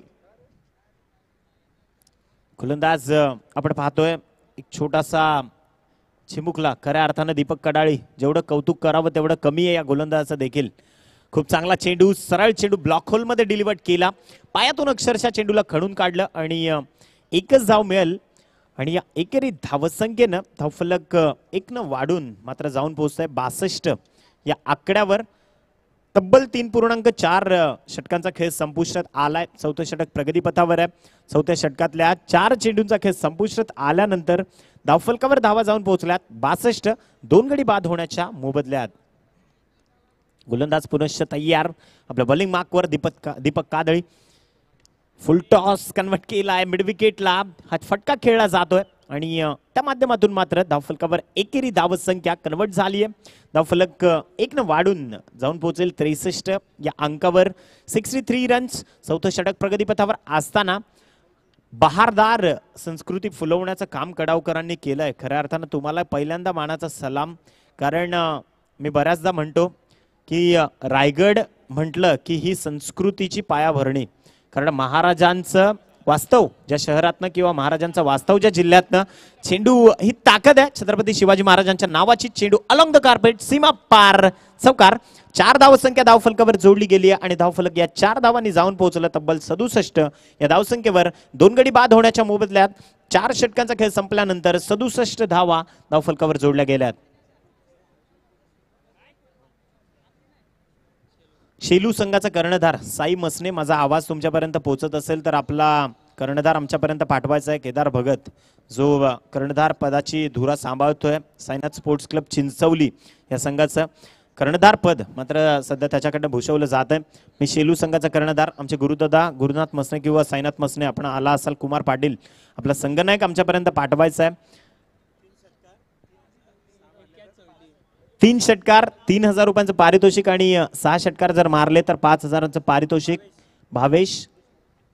गोलंदाज आपण पाहतोय एक छोटासा चिमुकला. खऱ्या अर्थानं दीपक कडाळी. जेवढं कौतुक करावं तेवढं कमी आहे या गोलंदाजाचं देखील. खूप चांगला चेंडू, सरळ चेंडू ब्लॉक होल मध्ये डिलिव्हर्ड केला. पायातून अक्षरशः चेंडूला खणून काढलं आणि एकच धाव मिळेल. आणि या एकेरी धावसंख्येनं धावफलक 1 वाढून मात्र जाऊन पोहोचतंय 62 या आकड्यावर. तब्बल 3.4 षटकांचा खेळ संपुष्टात आलाय. 4थं षटक प्रगतीपथावर आहे. 4थ्या षटकातल्या 4 चेंडूंचा खेळ संपुष्टात आल्यानंतर धावफलकावर धावा जाऊन पोहोचल्यात 62. 2 गडी बाद होण्याच्या मोबदल्यात. गोलंदाज पुनश्च तयार. आपल्या बॉलिंग मार्कवर Deepak Kadali. Full toss convert केलाय मिड विकेटला. हा फटका खेळला जातोय आणि त्या माध्यमातून मात्र धावफलकावर एकेरी धावसंख्या कन्वर्ट झाली आहे. धावफलक 1 वाढून जाऊन पोहोचेल 63 या अंकावर. 63 रन्स. 4थं षटक प्रगतीपथावर असताना बहारदार संस्कृती फुलवण्याचं काम कडावकरांनी केलंय. खऱ्या अर्थानं तुम्हाला पहिल्यांदा मानाचा सलाम. कारण मी बऱ्याचदा म्हणतो की रायगड म्हटलं की ही संस्कृतीची पायाभरणी. कारण महाराजांचं वास्तव ज्या शहरातनं किंवा महाराजांचं वास्तव ज्या जिल्ह्यातनं चेंडू ही ताकद आहे. छत्रपती शिवाजी महाराजांच्या नावाची चेंडू अलॉंग द कार्पेट सीमा पार चौकार. 4 धावसंख्या धावफलकावर जोडली गेली आहे आणि धावफलक या 4 धावांनी जाऊन पोहोचलं तब्बल 67 या धावसंख्येवर. 2 गडी बाद होण्याच्या मोबदल्यात 4 षटकांचा खेळ संपल्यानंतर 67 धावा धावफलकावर जोडल्या गेल्यात. शेलू संघाचा कर्णधार साई मसने. माझा आवाज तुमच्यापर्यंत पोहोचत असेल तर आपला कर्णधार आमच्यापर्यंत पाठवायचा आहे. केदार भगत जो कर्णधार पदाची धुरा सांभाळतोय. साईनाथ स्पोर्ट्स क्लब चिंचवली या संघाचं कर्णधार पद मात्र सध्या त्याच्याकडनं भूषवलं जात आहे. मी शेलू संघाचा कर्णधार आमचे गुरुदादा गुरुनाथ मसने किंवा साईनाथ मसने आपण आला असाल. कुमार पाटील आपला संघनायक आमच्यापर्यंत पाठवायचा आहे. 3 षटकार 3000 रुपयांचं पारितोषिक आणि 6 षटकार जर मारले तर 5000चं पारितोषिक. भावेश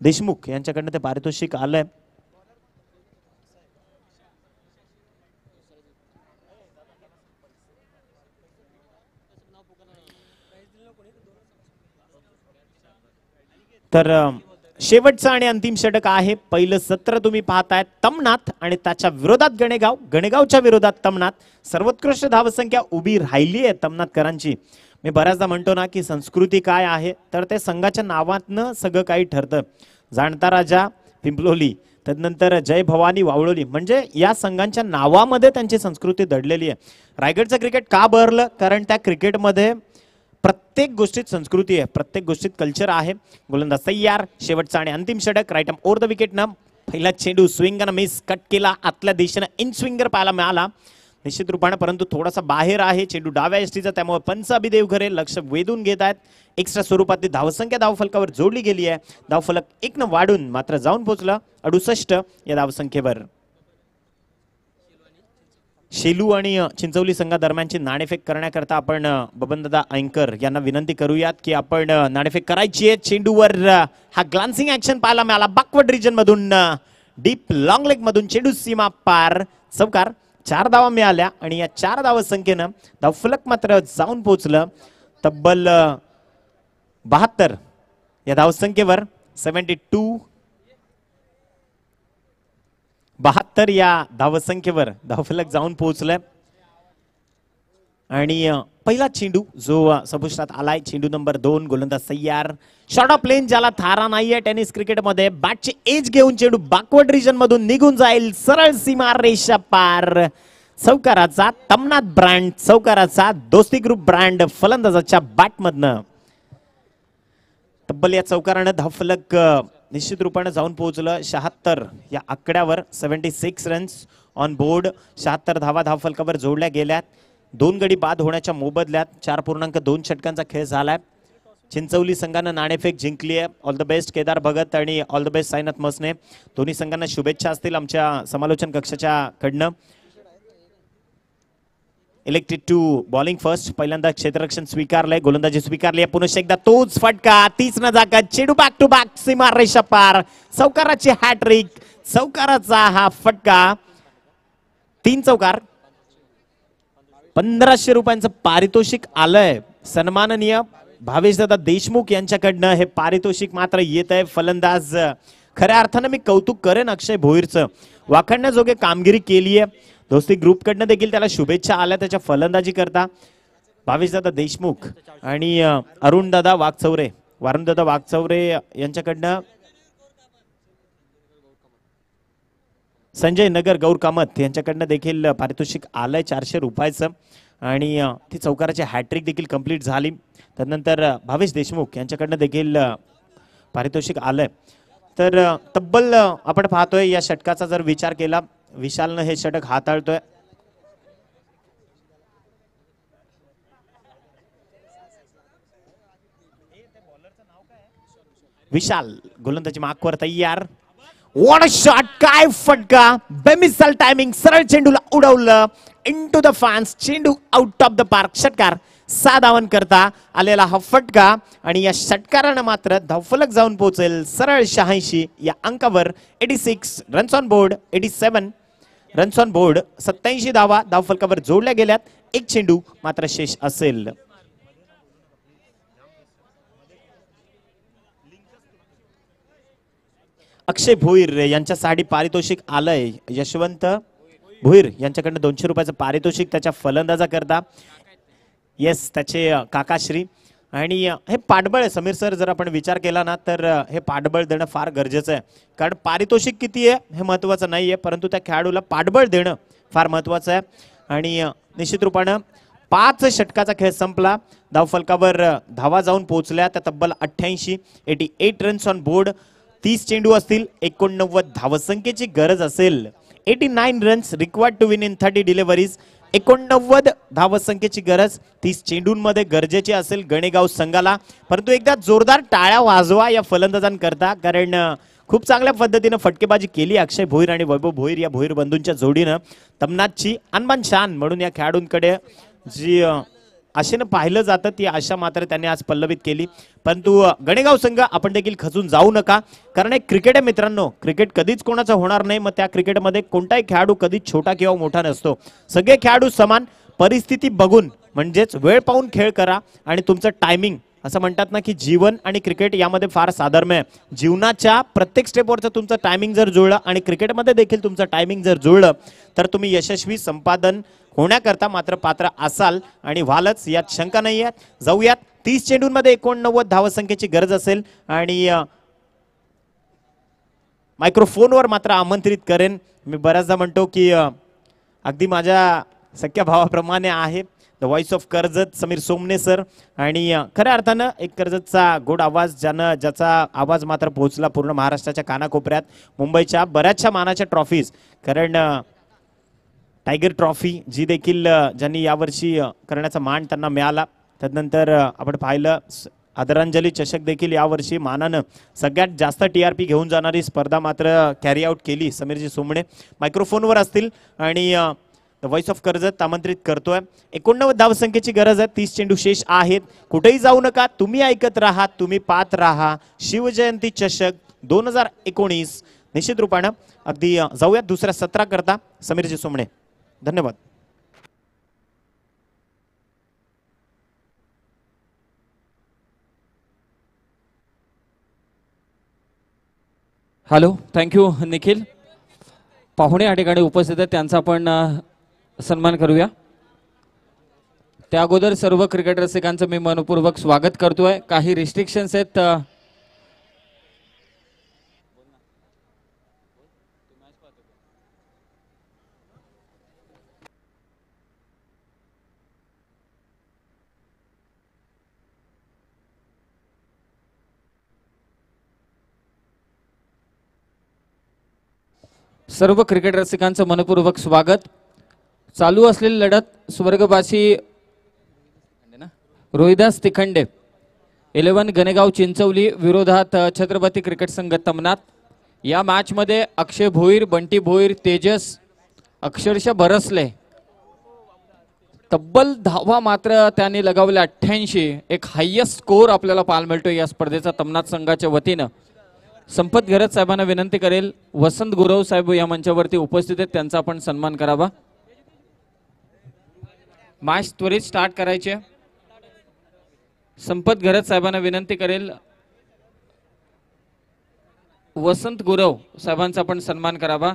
देशमुख यांच्याकडनं ते पारितोषिक आलंय. तर शेवटचं आणि अंतिम षटक आहे. पहिलं सत्र तुम्ही पाहताय तमनाथ आणि त्याच्या विरोधात गणेगाव. गणेगावच्या विरोधात तमनाथ. सर्वोत्कृष्ट धावसंख्या उभी राहिली आहे तमनाथकरांची. मी बऱ्याचदा म्हणतो ना की संस्कृती काय आहे तर ते संघाच्या नावातनं सगळं काही ठरतं. जाणता राजा पिंपलोली, त्यानंतर जय भवानी वावळोली, म्हणजे या संघांच्या नावामध्ये त्यांची संस्कृती दडलेली आहे. रायगडचं क्रिकेट का बहरलं? कारण त्या क्रिकेटमध्ये प्रत्येक गोष्टीत संस्कृती आहे, प्रत्येक गोष्टीत कल्चर आहे. गोलंदाज तयार. शेवटचा आणि अंतिम षटक. राईट आर्म ओव्हर द विकेटनं पहिला चेंडू स्विंगनं मिस कट केला. आतल्या दिशेनं इन स्विंगर पाहायला मिळाला निश्चित रूपाने, परंतु थोडासा बाहेर आहे चेंडू डाव्या एसटीचा. त्यामुळे पंच अभिदेव घरे लक्ष वेधून घेत आहेत. एक्स्ट्रा स्वरूपातली धावसंख्या धावफलकावर जोडली गेली आहे. धावफलक 1 वाढून मात्र जाऊन पोहोचलं 68 या धावसंख्येवर. शेलू आणि चिंचवली संघादरम्यानची नाणेफेक करण्याकरता आपण बबनदादा अँकर यांना विनंती करूयात की आपण नाणेफेक करायची आहे. चेंडूवर हा ग्लान्सिंग ऍक्शन पाहायला मिळाला. बॅकवर्ड रिजन मधून डीप लॉंग लेग मधून चेंडू सीमा पार चौकार. 4 धावा मिळाल्या आणि या 4 धाव संख्येनं धावफलक मात्र जाऊन पोहोचलं तब्बल 72 या धावसंख्येवर. 72 72 या धावसंख्येवर धावफलक जाऊन पोहोचलाय आणि पहिला चेंडू जो सपुष्टात आलाय, चेंडू नंबर 2, गोलंदाज तयार. शॉर्ट ऑफ प्लेन ज्याला थारा नाहीये टेनिस क्रिकेटमध्ये, बॅटची एज घेऊन चेंडू बॅकवर्ड रिजन मधून निघून जाईल, सरळ सीमा रेषा पार. चौकाराचा तमनाथ ब्रँड, चौकाराचा दोस्ती ग्रुप ब्रँड फलंदाजाच्या बॅटमधनं. तब्बल या चौकारानं धावफलक निश्चित रूपाने जाऊन पोहोचलं 76 या आकड्यावर. 76 रन्स ऑन बोर्ड, 76 धावा धावफलकावर जोडल्या गेल्यात. 2 गडी बाद होण्याच्या मोबदल्यात 4.2 षटकांचा खेळ झालाय. चिंचवली संघानं नाणेफेक जिंकली आहे. All the best Kedar Bhagat आणि all the best Sainath Masne. दोन्ही संघांना शुभेच्छा असतील आमच्या समालोचन कक्षाच्या कडनं. इलेक्टेड टू बॉलिंग फर्स्ट, पहिल्यांदा क्षेत्ररक्षण स्वीकारलंय, गोलंदाजी स्वीकारली आहे. पुन्हा एकदा तोच फटका, तीच न जागत चेंडू बॅक टू बॅक सीमा रेषा पार. चौकाराची हॅट्रिक, चौकाराचा हा फटका. 3 चौकार. 1500 रुपयांचं पारितोषिक आलंय. सन्माननीय भावेशदादा देशमुख यांच्याकडनं हे पारितोषिक मात्र येत आहे. फलंदाज खऱ्या अर्थानं मी कौतुक करेन अक्षय भोईरचं, वाखाणण्याजोगे कामगिरी केली आहे. दोस्ती ग्रुपकडनं देखील त्याला शुभेच्छा आल्या त्याच्या फलंदाजी करता. भावेशदादा देशमुख आणि अरुणदादा वाघचौरे यांच्याकडनं संजय नगर गौर कामत यांच्याकडनं देखील पारितोषिक आलंय 400 रुपयाचं. आणि ती चौकाराची हॅट्रिक देखील कंप्लीट झाली. त्यानंतर भावेश देशमुख यांच्याकडनं देखील पारितोषिक आलंय. तर तब्बल आपण पाहतोय या षटकाचा जर विचार केला, विशालनं हे षटक हाताळतोय. विशाल गोलंदाजी मार्कवर तयार. व्हॉट अ शॉट, काय फटका, बेमिसल टायमिंग, सरळ चेंडूला उडवलं इनटू द फॅन्स. चेंडू आउट ऑफ द पार्क. षटकार. 6 धावन करता आलेला हा फटका आणि या षटकारानं मात्र धावफलक जाऊन पोहोचेल सरळ 86 या अंकावर. 86 runs on board, 87 runs on board. 87 धावा धावफलकावर जोडल्या गेल्यात. 1 चेंडू मात्र शेष असेल. अक्षय भोईर यांच्यासाठी पारितोषिक आलंय. यशवंत भोईर यांच्याकडनं 200 रुपयाचं पारितोषिक त्याच्या फलंदाजा करता. येस, त्याचे काकाश्री. आणि हे पाठबळ आहे समीर सर, जर आपण विचार केला ना तर हे पाठबळ देणं फार गरजेचं आहे. कारण पारितोषिक किती आहे हे महत्वाचं नाही आहे, परंतु त्या खेळाडूला पाठबळ देणं फार महत्वाचं आहे. आणि निश्चित रूपानं 5 षटकाचा खेळ संपला. धावफलकावर धावा जाऊन पोहोचल्या त्या तब्बल 88. 88 रन्स ऑन बोर्ड. 30 चेंडू असतील, 89 धावसंख्येची गरज असेल. 89 runs required to win in 30 deliveries. 89 धावसंख्येची गरज 30 चेंडूंमध्ये गरजेची असेल गणेगाव संघाला. परंतु एकदा जोरदार टाळ्या वाजवा या फलंदाजांकरता, कारण खूप चांगल्या पद्धतीनं फटकेबाजी केली अक्षय भोईर आणि वैभव भोईर या भोईर बंधूंच्या जोडीनं. तमनाथची अनमान शान म्हणून या खेळाडूंकडे जी आशेनं पाहिलं जातं ती आशा मात्र त्यांनी आज पल्लवित केली. परंतु गणेगाव संघ आपण देखील खचून जाऊ नका, कारण एक क्रिकेट आहे मित्रांनो. क्रिकेट कधीच कोणाचं होणार नाही. मग त्या क्रिकेटमध्ये कोणताही खेळाडू कधीच छोटा किंवा मोठा नसतो. सगळे खेळाडू समान. परिस्थिती बघून म्हणजेच वेळ पाहून खेळ करा. आणि तुमचं टायमिंग, असं म्हणतात ना की जीवन आणि क्रिकेट यामध्ये फार साधर्म्य आहे. जीवनाच्या प्रत्येक स्टेपवरचं तुमचं टायमिंग जर जुळलं आणि क्रिकेटमध्ये देखील तुमचं टायमिंग जर जुळलं तर तुम्ही यशस्वी संपादन होण्याकरता मात्र पात्र असाल आणि व्हालच, यात शंका नाही आहे. जाऊयात. 30 चेंडूंमध्ये 89 धावसंख्येची गरज असेल. आणि मायक्रोफोनवर मात्र आमंत्रित करेन. मी बऱ्याचदा म्हणतो की अगदी माझ्या सख्या भावाप्रमाणे आहे the voice of Karjat Sameer Somne sir. आणि खऱ्या अर्थानं एक कर्जतचा गोड आवाज, ज्याचा आवाज मात्र पोहोचला पूर्ण महाराष्ट्राच्या कानाकोपऱ्यात. मुंबईच्या बऱ्याचशा मानाच्या ट्रॉफीज, कारण टायगर ट्रॉफी जी देखील ज्यांनी यावर्षी करण्याचा मान त्यांना मिळाला. त्यानंतर आपण पाहिलं आदरांजली चषक देखील यावर्षी मानानं सगळ्यात जास्त TRP घेऊन जाणारी स्पर्धा मात्र कॅरी आउट केली समीरजी सोमणे. मायक्रोफोनवर असतील आणि द व्हॉइस ऑफ कर्जत आमंत्रित करतोय. 89 धावसंख्येची गरज आहे. 30 चेंडू शेष आहेत. कुठेही जाऊ नका, तुम्ही ऐकत राहा, तुम्ही पाहत राहा शिवजयंती चषक 2019. निश्चित रूपानं अगदी जाऊयात दुसऱ्या सत्राकरता. समीरजी सोमणे, धन्यवाद. Hello, thank you Nikhil. पाहुणे या ठिकाणी उपस्थित आहेत त्यांचा आपण सन्मान करूया. त्या अगोदर सर्व क्रिकेट रसिकांचं मी मनपूर्वक स्वागत करतोय. काही रिस्ट्रिक्शन्स आहेत. सर्व क्रिकेट रसिकांचं मनपूर्वक स्वागत. चालू असलेली लढत स्वर्गवासी रोहिदास तिखंडे 11 गणेगाव चिंचवली विरोधात छत्रपती क्रिकेट संघ तमनाथ. या मॅच मध्ये अक्षय भोईर, बंटी भोईर, तेजस अक्षरशः बरसले. तब्बल धावा मात्र त्यांनी लगावले 88. एक हायेस्ट स्कोर आपल्याला पाहायला मिळतो या स्पर्धेचा तमनाथ संघाच्या वतीनं. संपत घरत साहेबांना विनंती करेल, वसंत गुरव साहेब या मंचावरती उपस्थित आहेत त्यांचा आपण सन्मान करावा. मॅच त्वरित स्टार्ट करायचे. संपत घरत साहेबांना विनंती करेल, वसंत गुरव साहेबांचा आपण सन्मान करावा.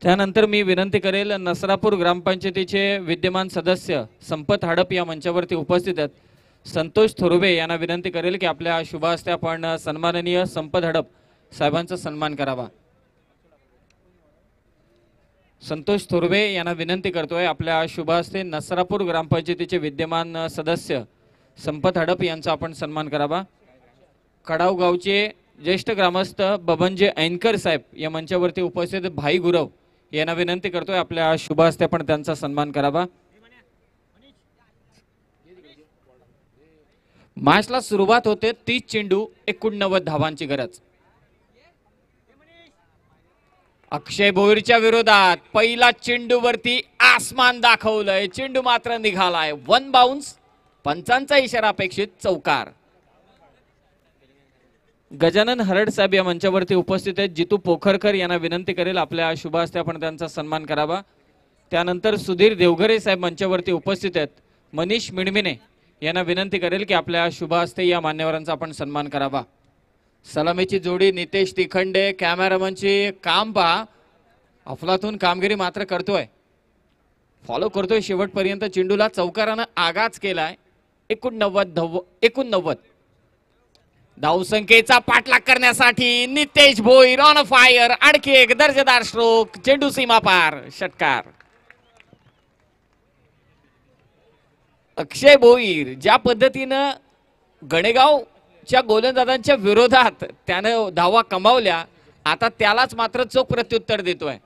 त्यानंतर मी विनंती करेल, नसरापूर ग्रामपंचायतीचे विद्यमान सदस्य संपत हडप या मंचावरती उपस्थित आहेत. संतोष थोरवे यांना विनंती करेल की आपल्या शुभ हस्ते आपण सन्माननीय संपत हडप साहेबांचा सन्मान करावा. संतोष थोरवे यांना विनंती करतोय आपल्या शुभ हस्ते नसरापूर ग्रामपंचायतीचे विद्यमान सदस्य संपत हडप यांचा आपण सन्मान करावा. कडाव गावचे ज्येष्ठ ग्रामस्थ बबनजे ऐनकर साहेब या मंचावरती उपस्थित भाई गुरव यांना विनंती करतोय आपल्या शुभ हस्ते आपण त्यांचा सन्मान करावा. मॅचला सुरुवात होते. 30 चेंडू 89 धावांची गरज. अक्षय भोईरच्या विरोधात पहिला चेंडूवरती आसमान दाखवलंय. चेंडू मात्र निघालाय. 1 बाउन्स. पंचांचा इशारा अपेक्षित. चौकार. गजानन हरड साहेब या मंचावरती उपस्थित आहेत. जितू पोखरकर यांना विनंती करेल आपल्या शुभ हस्ते आपण त्यांचा सन्मान करावा. त्यानंतर सुधीर देवघरे साहेब मंचावरती उपस्थित आहेत. मनीष मिणमिणे यांना विनंती करेल की आपल्या शुभ हस्ते या मान्यवरांचा आपण सन्मान करावा. सलामीची जोडी नितेश तिखंडे. कॅमेरामनची काम पहा. अफलातून कामगिरी मात्र करतोय. फॉलो करतोय शेवटपर्यंत. चेंडूला चौकारानं आगाज केलाय. 89 धावसंख्येचा पाठलाग करण्यासाठी नितेश भोईर ऑन फायर. आणखी एक दर्जेदार स्ट्रोक. चेंडू सीमा पार. षटकार. अक्षय भोईर ज्या पद्धतीनं गणेगावच्या गोलंदाजांच्या विरोधात त्यानं धावा कमावल्या, आता त्यालाच मात्र चोख प्रत्युत्तर देतोय.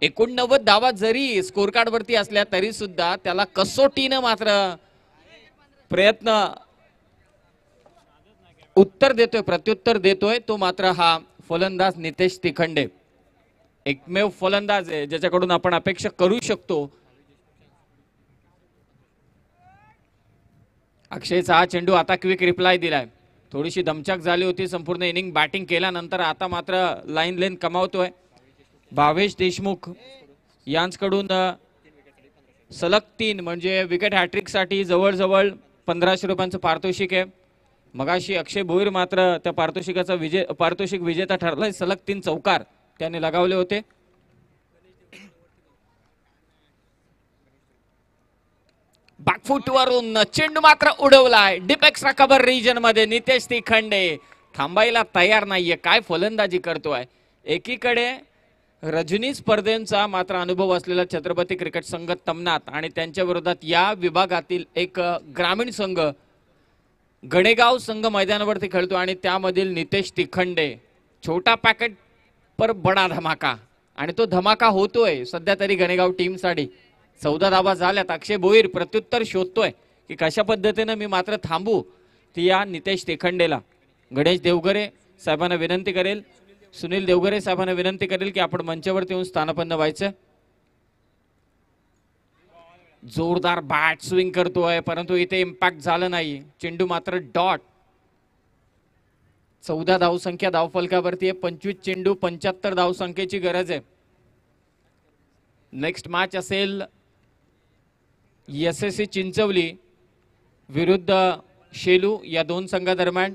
89 धावा जरी स्कोर कार्ड वरती असल्या तरी सुद्धा त्याला कसोटीनं मात्र प्रयत्न उत्तर देतोय, प्रत्युत्तर देतोय. तो मात्र हा फलंदाज नितेश तिखंडे. एकमेव फलंदाज आहे ज्याच्याकडून आपण अपेक्षा करू शकतो. अक्षयचा हा चेंडू आता क्विक रिप्लाय दिलाय. थोडीशी दमछाक झाली होती संपूर्ण इनिंग बॅटिंग केल्यानंतर. आता मात्र लाईन लेन कमावतोय. भावेश देशमुख यांच्याकडून सलग 3 म्हणजे विकेट हॅट्रिक साठी जवळजवळ 1500 रुपयांचं पारितोषिक आहे. मगाशी अक्षय भोईर मात्र त्या पारितोषिक विजेता ठरलाय. सलग 3 चौकार त्याने लगावले होते. बॅकफुटवरून चेंडू मात्र उडवलाय. डीप एक्स्ट्रा कव्हर रिजन मध्ये नितेश तिखंडे थांबायला तयार नाहीये. काय फलंदाजी करतोय. एकीकडे रजनी स्पर्धेचा मात्र अनुभव असलेला छत्रपती क्रिकेट संघ तमनाथ आणि त्यांच्या विरोधात या विभागातील एक ग्रामीण संघ गणेगाव संघ मैदानावरती खेळतो आणि त्यामधील नितेश तिखंडे. छोटा पॅकेट पर बडा धमाका. आणि तो धमाका होतोय सध्या तरी गणेगाव टीम साठी. 14 धावा झाल्यात. अक्षय भोईर प्रत्युत्तर शोधतोय की कशा पद्धतीने मी मात्र थांबू. ती या नितेश तिखंडेला गणेश देवघरे साहेबांना विनंती करेल, सुनील देवघरे साहेबांना विनंती करेल की आपण मंचावरती येऊन स्थानापन्न व्हायचं. जोरदार बॅट स्विंग करतोय परंतु इथे इम्पॅक्ट झालं नाही. चेंडू मात्र डॉट. 14 धावसंख्या धावफलकावरती आहे. 25 चेंडू 75 धावसंख्येची गरज आहे. नेक्स्ट मॅच असेल SSC चिंचवली विरुद्ध शेलू या दोन संघादरम्यान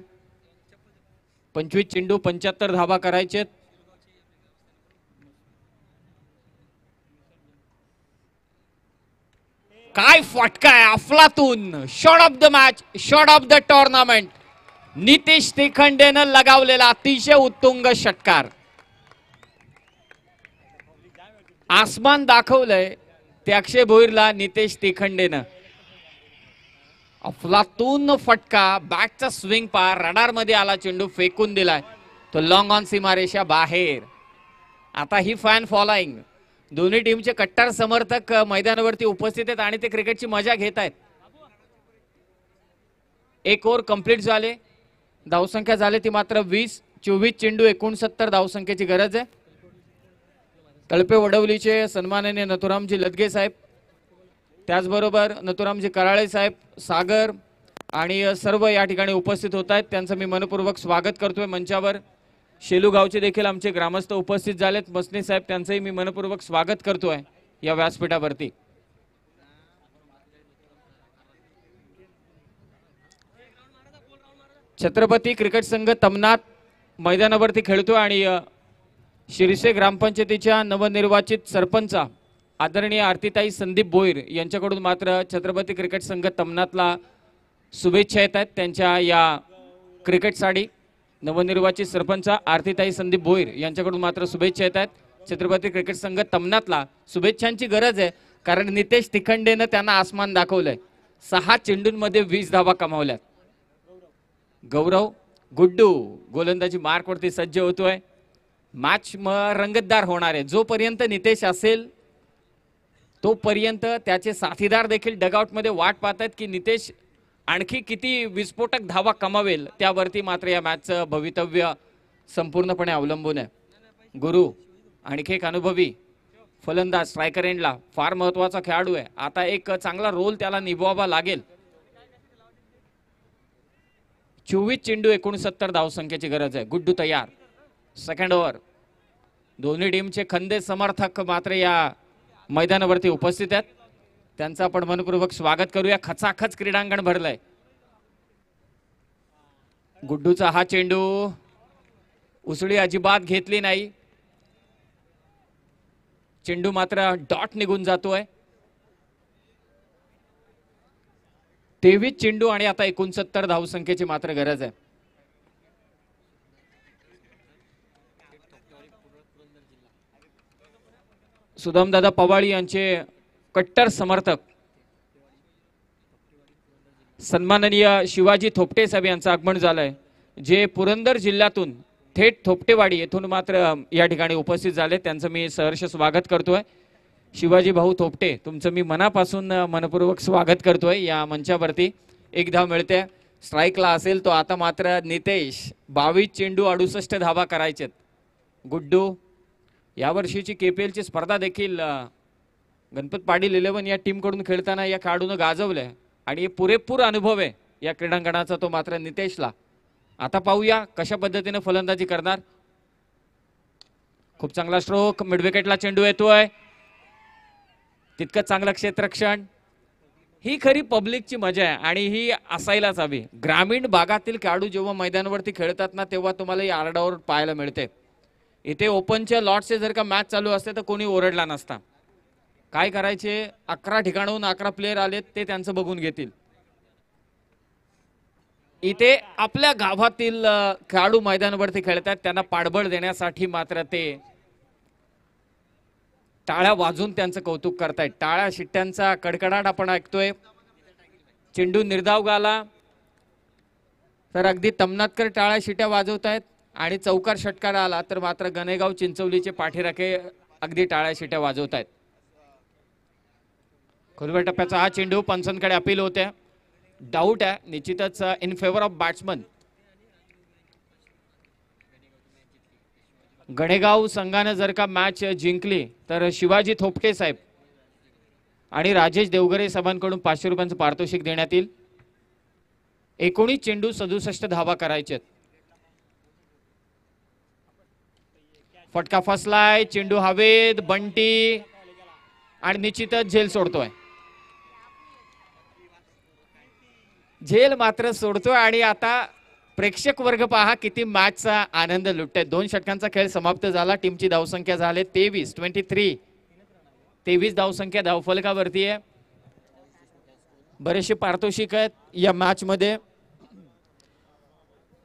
25 चेंडू 75 धावा करायचेत. काय फटका आहे अफलातून. Shot of the match, shot of the tournament. Nitesh तिखंडेनं लगावलेला अतिशय उत्तुंग षटकार. आसमान दाखवलंय ते अक्षय भोईरला नितेश तिखंडेनं. अफलातून फटका, बॅटचा स्विंग पार, रडार मध्ये आला, चेंडू फेकून दिलाय तो लॉंग ऑन सीमारेषा बाहेर. आता ही फॅन फॉलोइंग, दोन्ही टीमचे कट्टर समर्थक मैदानावरती उपस्थित आहेत आणि ते क्रिकेटची मजा घेत आहेत. एक ओव्हर कंप्लीट झाले, धावसंख्या झाली ती मात्र 20. 24 चेंडू 69 धावसंख्येची गरज आहे. तळपे वडवलीचे सन्माननीय नथुरामजी लदगे साहेब, त्याचबरोबर नथुरामजी कराळे साहेब, सागर आणि सर्व या ठिकाणी उपस्थित होत आहेत. त्यांचं मी मनपूर्वक स्वागत करतोय मंचावर. शेलू गावचे देखील आमचे ग्रामस्थ उपस्थित झालेत. मसने साहेब, त्यांचंही मी मनपूर्वक स्वागत करतोय या व्यासपीठावरती. छत्रपती क्रिकेट संघ तमनाथ मैदानावरती खेळतोय आणि शिरसे ग्रामपंचायतीच्या नवनिर्वाचित सरपंच आदरणीय आरतीताई संदीप भोईर यांच्याकडून मात्र छत्रपती क्रिकेट संघ तमनाथला शुभेच्छा येत आहेत. त्यांच्या या क्रिकेटसाठी नवनिर्वाचित सरपंच आरतीताई संदीप भोईर यांच्याकडून मात्र शुभेच्छा येत आहेत. छत्रपती क्रिकेट संघ तमनाथला शुभेच्छांची गरज आहे, कारण नितेश तिखंडेनं त्यांना आसमान दाखवलंय. 6 चेंडूंमध्ये 20 धावा कमावल्यात. गौरव गुड्डू गोलंदाजी मार्कवरती सज्ज होतोय. मॅच रंगतदार होणार आहे. जोपर्यंत नितेश असेल तोपर्यंत त्याचे साथीदार देखील डगआउटमध्ये वाट पाहत आहेत की नितेश आणखी किती विस्फोटक धावा कमावेल. त्यावरती मात्र या मॅचचं भवितव्य संपूर्णपणे अवलंबून आहे. गुरु आणखी एक अनुभवी फलंदाज, स्ट्रायकर एंडला फार महत्वाचा खेळाडू आहे. आता एक चांगला रोल त्याला निभवावा लागेल. 24 चेंडू 69 धावसंख्येची गरज आहे. गुड्डू तयार. Second over. दोन्ही टीमचे खंदे समर्थक मात्र या मैदानावरती उपस्थित आहेत. त्यांचं आपण मनपूर्वक स्वागत करूया. खचाखच क्रीडांगण भरलंय. गुड्डूचा हा चेंडू उसळी अजिबात घेतली नाही. चेंडू मात्र डॉट निघून जातोय. 23 चेंडू आणि आता 69 धावसंख्येची मात्र गरज आहे. सुदामदादा पवाळी यांचे कट्टर समर्थक सन्माननीय शिवाजी थोपटे साहेब यांचं आगमन झालंय, जे पुरंदर जिल्ह्यातून थेट थोपटेवाडी येथून मात्र या ठिकाणी उपस्थित झाले. त्यांचं मी सहर्ष स्वागत करतोय. शिवाजी भाऊ थोपटे, तुमचं मी मनापासून मनपूर्वक स्वागत करतोय या मंचावरती. एक धाव मिळते. स्ट्राईकला असेल तो आता मात्र नितेश. 22 चेंडू 68 धावा करायचेत. गुड्डू यावर्षीची KPL ची स्पर्धा देखील गणपत पाटील 11 या टीम कडून खेळताना या खेळाडूनं गाजवलंय आणि पुरेपूर अनुभव आहे या क्रीडांगणाचा तो मात्र नितेशला. आता पाहूया कशा पद्धतीने फलंदाजी करणार. खूप चांगला स्ट्रोक. मिड विकेटला चेंडू येतोय. तितकं चांगलं क्षेत्ररक्षण. ही खरी पब्लिकची मजा आहे आणि ही असायलाच हवी. ग्रामीण भागातील खेळाडू जेव्हा मैदानावरती खेळतात ना, तेव्हा तुम्हाला ही आरडाओरड पाहायला मिळते. इथे ओपनच्या लॉटचे जर का मॅच चालू असते तर कोणी ओरडला नसता. काय करायचे, 11 ठिकाणाहून 11 प्लेयर आलेत, ते त्यांचं बघून घेतील. इथे आपल्या गावातील खेळाडू मैदानावरती खेळतात, त्यांना पाठबळ देण्यासाठी मात्र ते टाळ्या वाजून त्यांचं कौतुक करतायत. टाळ्या शिट्ट्यांचा कडकडाट आपण ऐकतोय. चेंडू निर्धाव गाला तर अगदी तमनातकर टाळ्या शिट्ट्या वाजवतायत आणि चौकार षटकार आला तर मात्र गणेगाव चिंचवलीचे पाठीराखे अगदी टाळ्या शिट्ट्या वाजवतायत. खोलवर टप्प्याचा हा चेंडू पंचांकडे अपील होते. डाऊट आहे निश्चितच in favour of batsman. Ganegaon संघाने जर का मॅच जिंकली तर शिवाजी थोपटे साहेब आणि राजेश देवगरे साहेबांकडून 500 रुपयांचं पारितोषिक देण्यात येईल. 19 चेंडू 67 धावा करायचे. फटका फसलाय. चेंडू हवेत. बंटी आणि निश्चितच झेल सोडतोय. झेल मात्र सोडतोय आणि आता प्रेक्षक वर्ग पहा किती मॅचचा आनंद लुटतोय. 2 षटकांचा खेळ समाप्त झाला. टीमची धावसंख्या झाले 23 धावसंख्या धावफलकावरती आहे. बरेचसे पारितोषिक आहेत या मॅच मध्ये.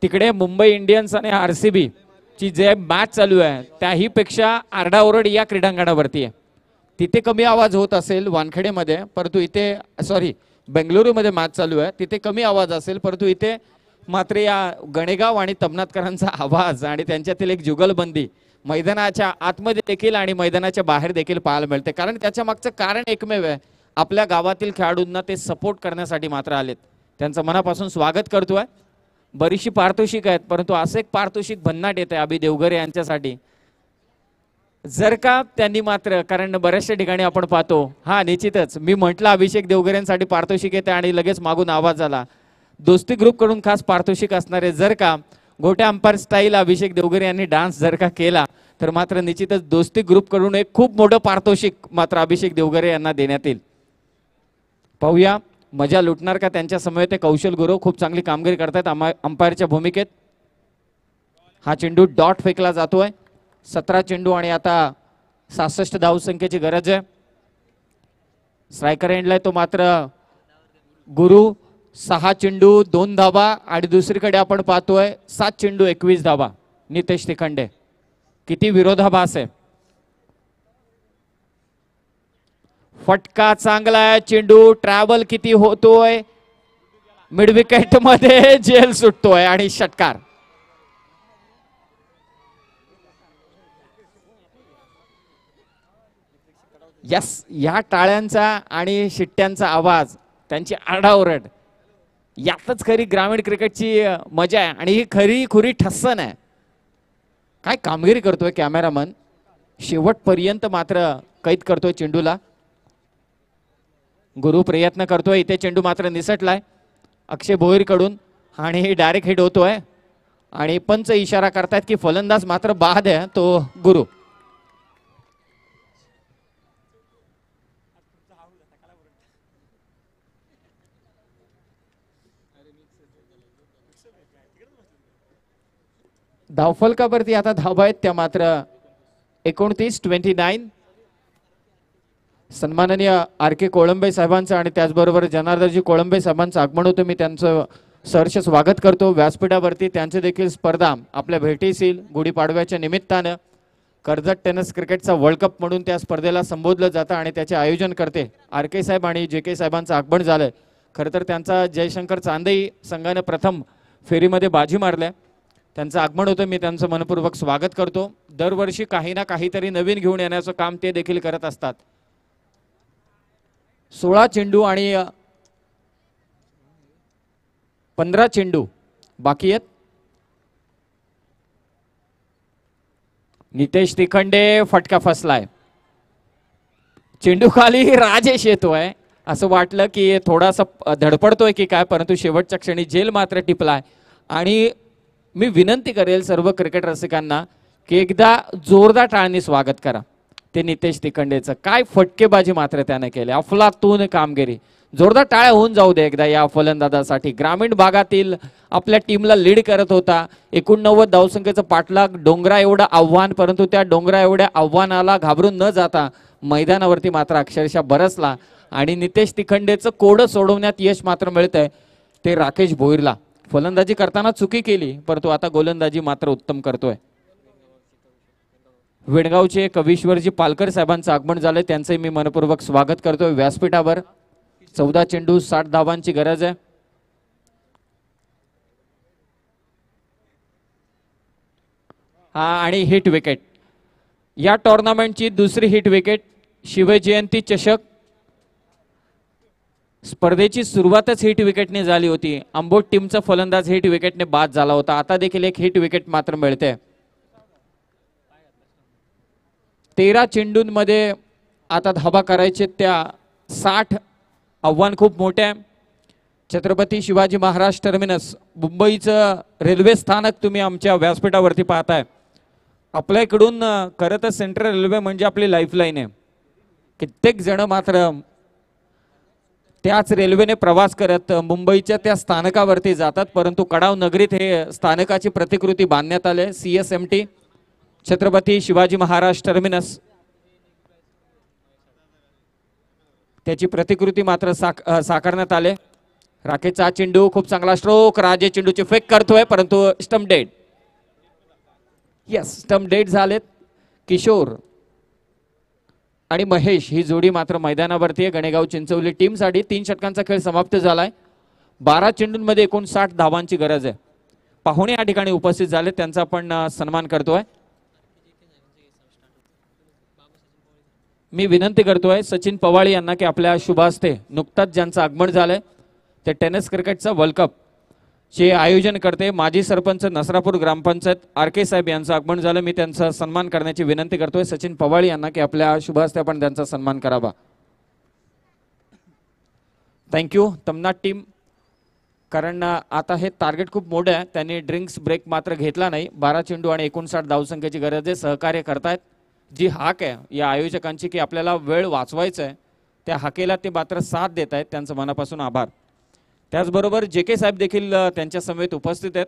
तिकडे मुंबई इंडियन्स आणि RCB ची जे मॅच चालू आहे त्याही पेक्षा आरडाओरड या क्रीडांगणावरती आहे. तिथे कमी आवाज होत असेल वानखेडेमध्ये, परंतु इथे बेंगलुरूमध्ये मॅच चालू आहे तिथे कमी आवाज असेल, परंतु इथे मात्र या गणेगाव आणि तमनाथकरांचा आवाज आणि त्यांच्यातील एक जुगलबंदी मैदानाच्या आतमध्ये देखील आणि मैदानाच्या बाहेर देखील पाहायला मिळते. कारण त्याच्या मागचं कारण एकमेव आहे, आपल्या गावातील खेळाडूंना ते सपोर्ट करण्यासाठी मात्र आलेत. त्यांचं मनापासून स्वागत करतोय. बरीचशी पारितोषिक आहेत, परंतु असं एक पारितोषिक भन्नाट येत आहे अभि देवगरे यांच्यासाठी. जर का त्यांनी मात्र, कारण बऱ्याचशा ठिकाणी आपण पाहतो, हा निश्चितच मी म्हटलं अभिषेक देवगरेंसाठी पारितोषिक येते आणि लगेच मागून आवाज आला. दोस्ती ग्रुप कडून खास पारितोषिक असणार आहे. जर का गोट्या अंपायर स्टाईल अभिषेक देवगरे यांनी डान्स जर का केला तर मात्र निश्चितच दोस्ती ग्रुप कडून एक खूप मोठं पारितोषिक मात्र अभिषेक देवगरे यांना देण्यात येईल. पाहूया मजा लुटणार का त्यांच्या समवेत कौशल गुरु खूप चांगली कामगिरी करतात अंपायरच्या भूमिकेत. हा चेंडू डॉट फेकला जातोय. 17 चेंडू आणि आता 66 धावसंख्येची गरज आहे. स्ट्रायकर एंडला तो मात्र गुरु. 6 चेंडू 2 धावा आणि दुसरीकडे आपण पाहतोय 7 चेंडू 21 धावा नितेश तिखंडे. किती विरोधाभास आहे. फटका चांगला आहे. चेंडू ट्रॅव्हल किती होतोय. मिड विकेट मध्ये झेल सुटतोय आणि षटकार. यस, या टाळ्यांचा आणि शिट्ट्यांचा आवाज, त्यांची आरडाओरड, यातच खरी ग्रामीण क्रिकेटची मजा आहे आणि ही खरी खुरी ठस्सन आहे. काय कामगिरी करतोय कॅमेरामन, शेवटपर्यंत मात्र कैद करतोय चेंडूला. गुरु प्रयत्न करतोय. इथे चेंडू मात्र निसटलाय अक्षय भोईर कडून आणि डायरेक्ट हिट होतोय आणि पंच इशारा करतायत की फलंदाज मात्र बाद आहे तो गुरु. धावफलकावरती आता धावा आहेत त्या मात्र 29-29. सन्माननीय RK कोळंबे साहेबांचं आणि त्याचबरोबर जनार्दनजी कोळंबे साहेबांचं आगमन होतं. मी त्यांचं सहर्ष स्वागत करतो व्यासपीठावरती. त्यांचे देखील स्पर्धा आपल्या भेटीस येईल. गुढीपाडव्याच्या निमित्तानं कर्जत टेनिस क्रिकेटचा वर्ल्ड कप म्हणून त्या स्पर्धेला संबोधलं जातं आणि त्याचे आयोजन करते RK साहेब आणि JK साहेबांचं आगमन झालंय. खरं तर त्यांचा जयशंकर चांदेई संघाने प्रथम फेरीमध्ये बाजी मारल्या. त्यांचं आगमन होतं. मी त्यांचं मनपूर्वक स्वागत करतो. दरवर्षी काही ना काहीतरी नवीन घेऊन येण्याचं काम ते देखील करत असतात. 16 चेंडू आणि 15 चेंडू बाकी आहेत. नितेश तिखंडे फटका फसलाय. चेंडू खाली राजेश येतोय. असं वाटलं की थोडासा धडपडतोय की काय, परंतु शेवटच्या क्षणी झेल मात्र टिपलाय. आणि मी विनंती करेल सर्व क्रिकेट रसिकांना की एकदा जोरदार टाळ्यांनी स्वागत करा ते नितेश तिखंडेचं. काय फटकेबाजी मात्र त्याने केली, अफलातून कामगिरी. जोरदार टाळ्या होऊन जाऊ दे एकदा या फलंदाजासाठी. ग्रामीण भागातील आपल्या टीमला लीड करत होता. 89 धावसंख्येचं पाठलाग, डोंगरा एवढं आव्हान, परंतु त्या डोंगरा एवढ्या आव्हानाला घाबरून न जाता मैदानावरती मात्र अक्षरशः बरसला आणि नितेश तिखंडेचं कोडं सोडवण्यात यश मात्र मिळतंय ते राकेश भोईरला. फलंदाजी करताना चुकी केली, परंतु आता गोलंदाजी मात्र उत्तम करतोय. वेणगावचे कवीश्वरजी पालकर साहेबांचं आगमन झालंय. त्यांचंही मी मनपूर्वक स्वागत करतोय व्यासपीठावर. 14 चेंडू 60 धावांची गरज आहे. हा आणि हिट विकेट. या टुर्नामेंटची दुसरी हिट विकेट. शिवजयंती चषक स्पर्धेची सुरुवातच हिट विकेटने झाली होती. आंबोट टीमचा फलंदाज हिट विकेटने बाद झाला होता. आता देखील एक हिट विकेट मात्र मिळते. 13 चेंडूंमध्ये आता धाबा करायचे त्या 60. आव्हान खूप मोठे आहे. छत्रपती शिवाजी महाराज टर्मिनस मुंबईचं रेल्वे स्थानक तुम्ही आमच्या व्यासपीठावरती पाहताय. आपल्या इकडून खरं तर सेंट्रल रेल्वे म्हणजे आपली लाईफलाईन आहे. कित्येक जण मात्र त्याच रेल्वेने प्रवास करत मुंबईच्या त्या स्थानकावरती जातात, परंतु कडाव नगरीत हे स्थानकाची प्रतिकृती बांधण्यात आले. CSMT छत्रपती शिवाजी महाराज टर्मिनस त्याची प्रतिकृती मात्र साकारण्यात आले. राकेशचा चेंडू खूप चांगला स्ट्रोक, राजे चेंडूची फेक करतोय परंतु stump dead. Yes, stump dead झालेत. किशोर आणि महेश ही जोडी मात्र मैदानावरती आहे. गणेगाव चिंचवली टीम साठी 3 षटकांचा खेळ समाप्त झालाय. 12 चेंडूंमध्ये 59 धावांची गरज आहे. पाहुणे या ठिकाणी उपस्थित झाले, त्यांचा आपण सन्मान करतोय. मी विनंती करतोय सचिन पवाळी यांना की आपल्या शुभ हस्ते नुकताच ज्यांचं आगमन झालंय ते टेनिस क्रिकेटचा वर्ल्ड कप चे आयोजन करते माजी सरपंच नसरापूर ग्रामपंचायत RK साहेब यांचं आगमन झालं. मी त्यांचा सन्मान करण्याची विनंती करतोय सचिन पवाळी यांना की आपल्या शुभ हस्ते आपण त्यांचा सन्मान करावा. थँक्यू तमना टीम, कारण आता हे टार्गेट खूप मोठं आहे. त्यांनी ड्रिंक्स ब्रेक मात्र घेतला नाही. 12 चेंडू आणि 59 धावसंख्येची गरज आहे. सहकार्य करतायत. जी हाक आहे या आयोजकांची की आपल्याला वेळ वाचवायचा आहे, त्या हाकेला ते मात्र साथ देत आहेत, त्यांचं मनापासून आभार. त्याचबरोबर JK साहेब देखील त्यांच्या समेत उपस्थित आहेत,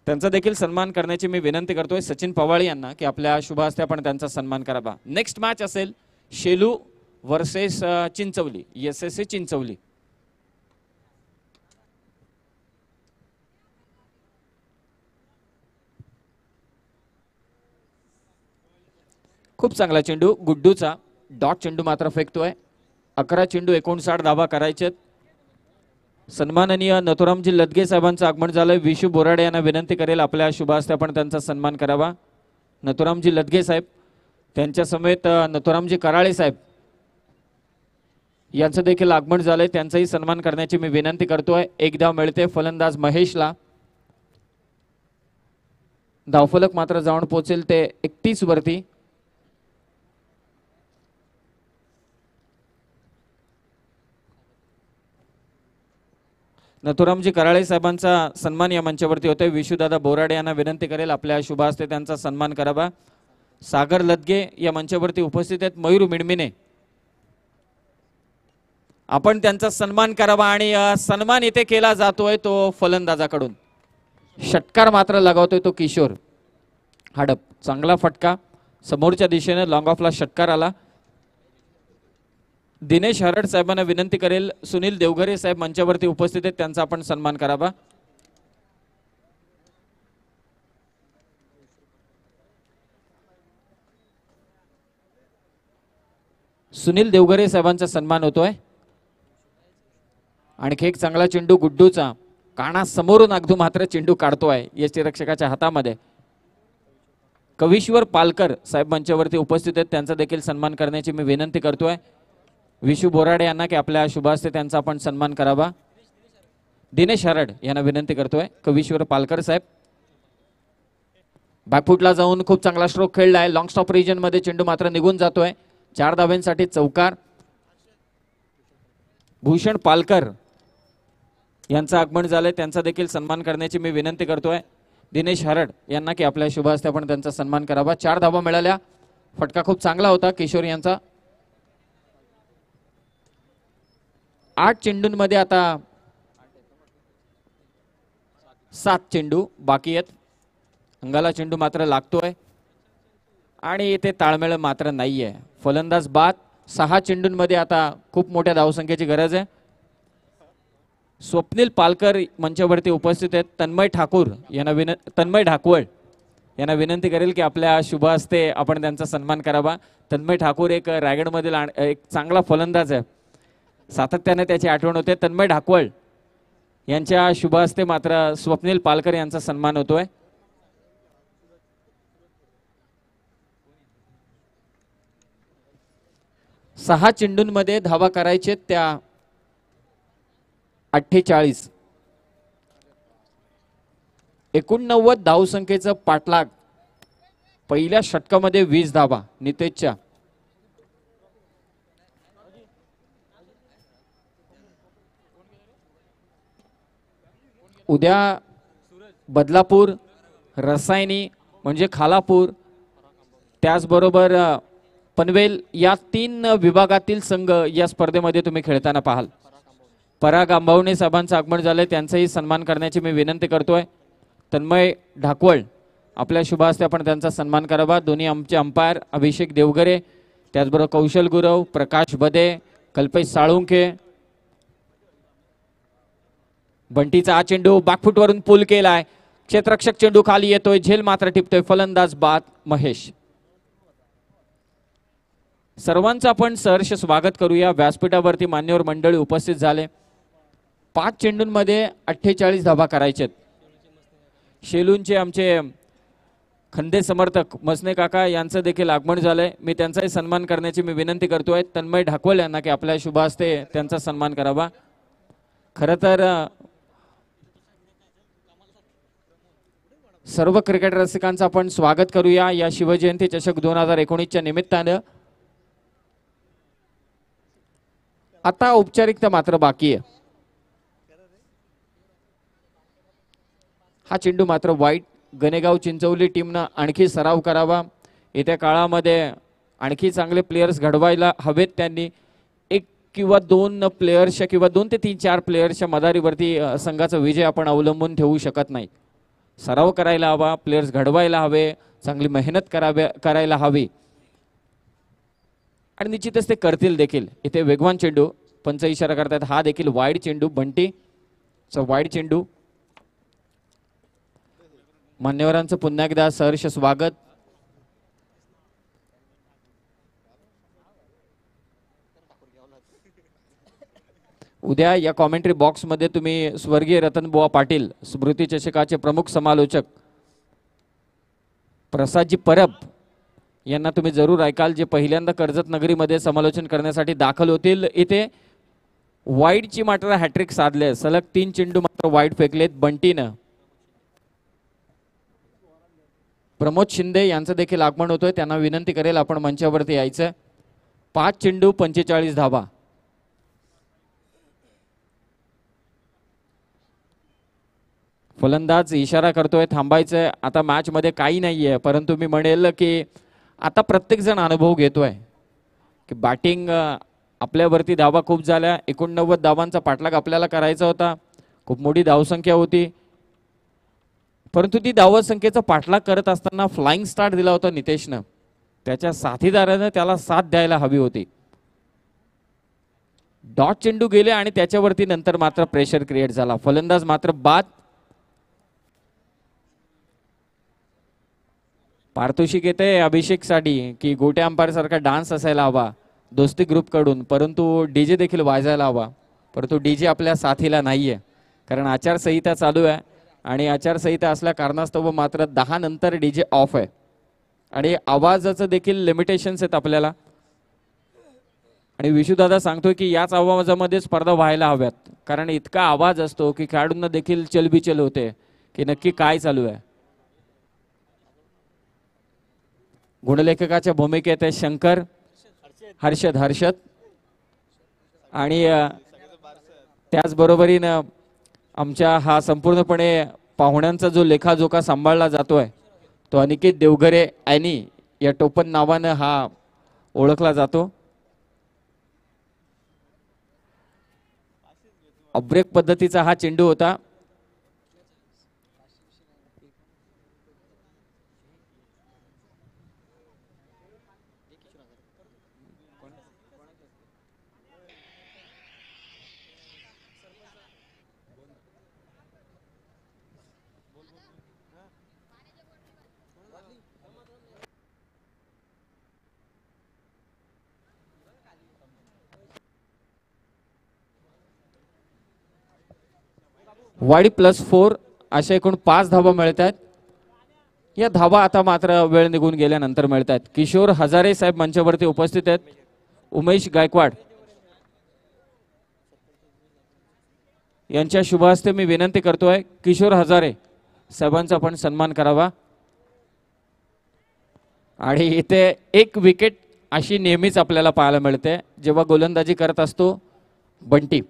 त्यांचा देखील सन्मान करण्याची मी विनंती करतोय सचिन पवाळी यांना की आपल्या शुभ हस्ते आपण त्यांचा सन्मान करावा. नेक्स्ट मॅच असेल शेलू वर्सेस चिंचवली, SSC चिंचवली. खूप चांगला चेंडू गुड्डूचा, डॉट चेंडू मात्र फेकतोय. 11 चेंडू 59 धावा करायचे. सन्माननीय नथुरामजी लदगे साहेबांचं आगमन झालंय. विशू बोराडे यांना विनंती करेल आपल्या शुभ हस्ते आपण त्यांचा सन्मान करावा. नथुरामजी लदगे साहेब, त्यांच्या समेत नथुरामजी कराळे साहेब यांचं देखील आगमन झालंय, त्यांचाही सन्मान करण्याची मी विनंती करतोय. एक धाव मिळते फलंदाज महेशला. धावफलक मात्र जाऊन पोहोचेल ते 31 वरती. नथुरामजी कराळे साहेबांचा सन्मान या मंचावरती होतोय. विशुदादा बोराडे यांना विनंती करेल आपल्या शुभ हस्ते त्यांचा सन्मान करावा. सागर लदगे या मंचावरती उपस्थित आहेत. मयूर मिणमिणे, आपण त्यांचा सन्मान करावा. आणि सन्मान इथे केला जातोय तो फलंदाजाकडून. षटकार मात्र लगावतोय तो किशोर हडप. चांगला फटका समोरच्या दिशेने लॉंग ऑफला षटकार आला. दिनेश हरड साहेबांना विनंती करेल सुनील देवघरे साहेब मंचावरती उपस्थित आहेत, त्यांचा आपण सन्मान करावा. सुनील देवघरे साहेबांचा सन्मान होतोय. आणखी एक चांगला चेंडू गुड्डूचा, काना समोरून अगदी मात्र चेंडू काढतोय यष्टिरक्षकाच्या हातामध्ये. कविश्वर पालकर साहेब मंचावरती उपस्थित आहेत, त्यांचा देखील सन्मान करण्याची मी विनंती करतोय. विशू बोराडे यांना की आपल्या शुभ हस्ते त्यांचा आपण सन्मान करावा. दिनेश हरड यांना विनंती करतोय. कविश्वर पालकर साहेब बॅकफुटला जाऊन खूप चांगला स्ट्रोक खेळलाय. लॉंग स्टॉप रिजन मध्ये चेंडू मात्र निघून जातोय. 4 धाव्यांसाठी चौकार. भूषण पालकर यांचं आगमन झालंय, त्यांचा देखील सन्मान करण्याची मी विनंती करतोय. दिनेश हरड यांना की आपल्या शुभ हस्ते आपण त्यांचा सन्मान करावा. 4 धावा मिळाल्या. फटका खूप चांगला होता किशोर यांचा. 8 चेंडूंमध्ये आता 7 चेंडू बाकी आहेत. अंगाला चेंडू मात्र लागतोय आणि इथे ताळमेळ मात्र नाहीये. फलंदाज बाद. 6 चेंडूंमध्ये आता खूप मोठ्या धावसंख्येची गरज आहे. स्वप्नील पालकर मंचावरती उपस्थित आहेत. तन्मय ढाकवळ यांना विनंती करेल की आपल्या शुभ हस्ते आपण त्यांचा सन्मान करावा. तन्मय ठाकूर एक रायगडमधील एक चांगला फलंदाज आहे, सातत्याने त्याची आठवण होते. तन्मय ढाकवळ यांच्या शुभ हस्ते मात्र स्वप्नील पालकर यांचा सन्मान होतोय. सहा चेंडूंमध्ये धावा करायचे त्या 48. 89 धावसंख्येचं पाठलाग. पहिल्या षटकामध्ये 20 धावा नितेशच्या. उद्या बदलापूर, रसायनी म्हणजे खालापूर, त्याचबरोबर पनवेल या 3 विभागातील संघ या स्पर्धेमध्ये तुम्ही खेळताना पाहाल. पराग आंबावणे साहेबांचं आगमन झालंय, त्यांचाही सन्मान करण्याची मी विनंती करतोय. तन्मय ढाकवळ आपल्या शुभ हस्ते आपण त्यांचा सन्मान करावा. दोन्ही आमचे अंपायर अभिषेक देवगरे, त्याचबरोबर कौशल गुरव, प्रकाश बदे, कल्पेश साळुंखे. बंटीचा हा चेंडू बॅकफुट वरून पुल केलाय, क्षेत्ररक्षक चेंडू खाली येतोय, झेल मात्र टिपतोय. फलंदाज बाद महेश. सर्वांचं आपण सहर्ष स्वागत करूया. व्यासपीठावरती मान्यवर मंडळी उपस्थित झाले. 5 चेंडूंमध्ये 48 धावा करायचेत. शेलूंचे आमचे खंदे समर्थक मसने काका यांचं देखील आगमन झालंय. मी त्यांचाही सन्मान करण्याची मी विनंती करतोय. तन्मय ढाकवल यांना की आपल्या शुभ हस्ते त्यांचा सन्मान करावा. खरं तर सर्व क्रिकेट रसिकांचं आपण स्वागत करूया या शिवजयंती चषक 2019च्या निमित्तानं. आता औपचारिकता मात्र बाकी आहे. हा चेंडू मात्र वाईट. गणेगाव चिंचवली टीमनं आणखी सराव करावा. येत्या काळामध्ये आणखी चांगले प्लेयर्स घडवायला हवेत. त्यांनी 1 किंवा 2 प्लेयर्सच्या किंवा 2 ते 3-4 प्लेयर्सच्या मदारीवरती संघाचा विजय आपण अवलंबून ठेवू शकत नाही. सराव करायला हवा, प्लेयर्स घडवायला हवे, चांगली मेहनत करायला हवी आणि निश्चितच ते करतील देखील. इथे वेगवान चेंडू पंच इशारा करतात. हा देखील वाईड चेंडू, बंटीचा वाईड चेंडू. मान्यवरांचं पुन्हा एकदा सहर्ष स्वागत. उद्या या कॉमेंट्री बॉक्समध्ये तुम्ही स्वर्गीय रतनबुवा पाटील स्मृती चषकाचे प्रमुख समालोचक प्रसादजी परब यांना तुम्ही जरूर ऐकाल, जे पहिल्यांदा कर्जत नगरीमध्ये समालोचन करण्यासाठी दाखल होतील. इथे वाईडची मात्र हॅट्रिक साधले. सलग 3 चेंडू मात्र वाईड फेकलेत बंटीनं. प्रमोद शिंदे यांचं देखील आगमन होतोय. त्यांना विनंती करेल आपण मंचावरती यायचं. 5 चेंडू 45 धावा. फलंदाज इशारा करतोय थांबायचंय. आता मॅच मध्ये काही नाहीये, परंतु मी म्हणेल की आता प्रत्येक जण अनुभव घेतोय की बॅटिंग आपल्यावरती धावा खूप झाल्या. 89 धावांचा पाठलाग आपल्याला करायचा होता. खूप मोठी धावसंख्या होती, परंतु ती धावसंख्येचा पाठलाग करत असताना फ्लाइंग स्टार्ट दिला होता नितेशनं. त्याच्या साथीदारानं त्याला साथ द्यायला हवी होती. डॉट चेंडू गेले आणि त्याच्यावरती नंतर मात्र प्रेशर क्रिएट झाला. फलंदाज मात्र बाद. पारितोषिक येते अभिषेकसाठी की गोटे अंपायर सारखा डान्स असायला हवा दोस्ती ग्रुप कडून, परंतु डीजे देखील वाजायला हवा. परंतु डीजे आपल्या साथीला नाहीये, कारण आचारसंहिता चालू आहे आणि आचारसंहिता असल्या कारणास्तव मात्र 10 नंतर डीजे ऑफ आहे आणि आवाजाचं देखील लिमिटेशन्स आहेत आपल्याला. आणि विशुदादा सांगतोय की याच आवाजामध्ये स्पर्धा व्हायला हव्यात, कारण इतका आवाज असतो की खेळाडूंना देखील चलबिचल होते की नक्की काय चालू आहे. गुणलेखकाच्या भूमिकेत आहे शंकर, हर्षद आणि त्याचबरोबरीनं आमच्या हा संपूर्णपणे पाहुण्यांचा जो लेखाजोखा सांभाळला जातोय तो अनिकेत देवगरे ॲनी या टोपण नावानं हा ओळखला जातो. अब्रेक पद्धतीचा हा चेंडू होता. वाडी +4 अशा एकूण 5 धावा मिळत आहेत. या धावा आता मात्र वेळ निघून गेल्यानंतर मिळत आहेत. किशोर हजारे साहेब मंचावरती उपस्थित आहेत. उमेश गायकवाड यांच्या शुभ हस्ते मी विनंती करतोय किशोर हजारे साहेबांचा आपण सन्मान करावा. आणि इथे एक विकेट अशी नेहमीच आपल्याला पाहायला मिळते जेव्हा गोलंदाजी करत असतो बंटी.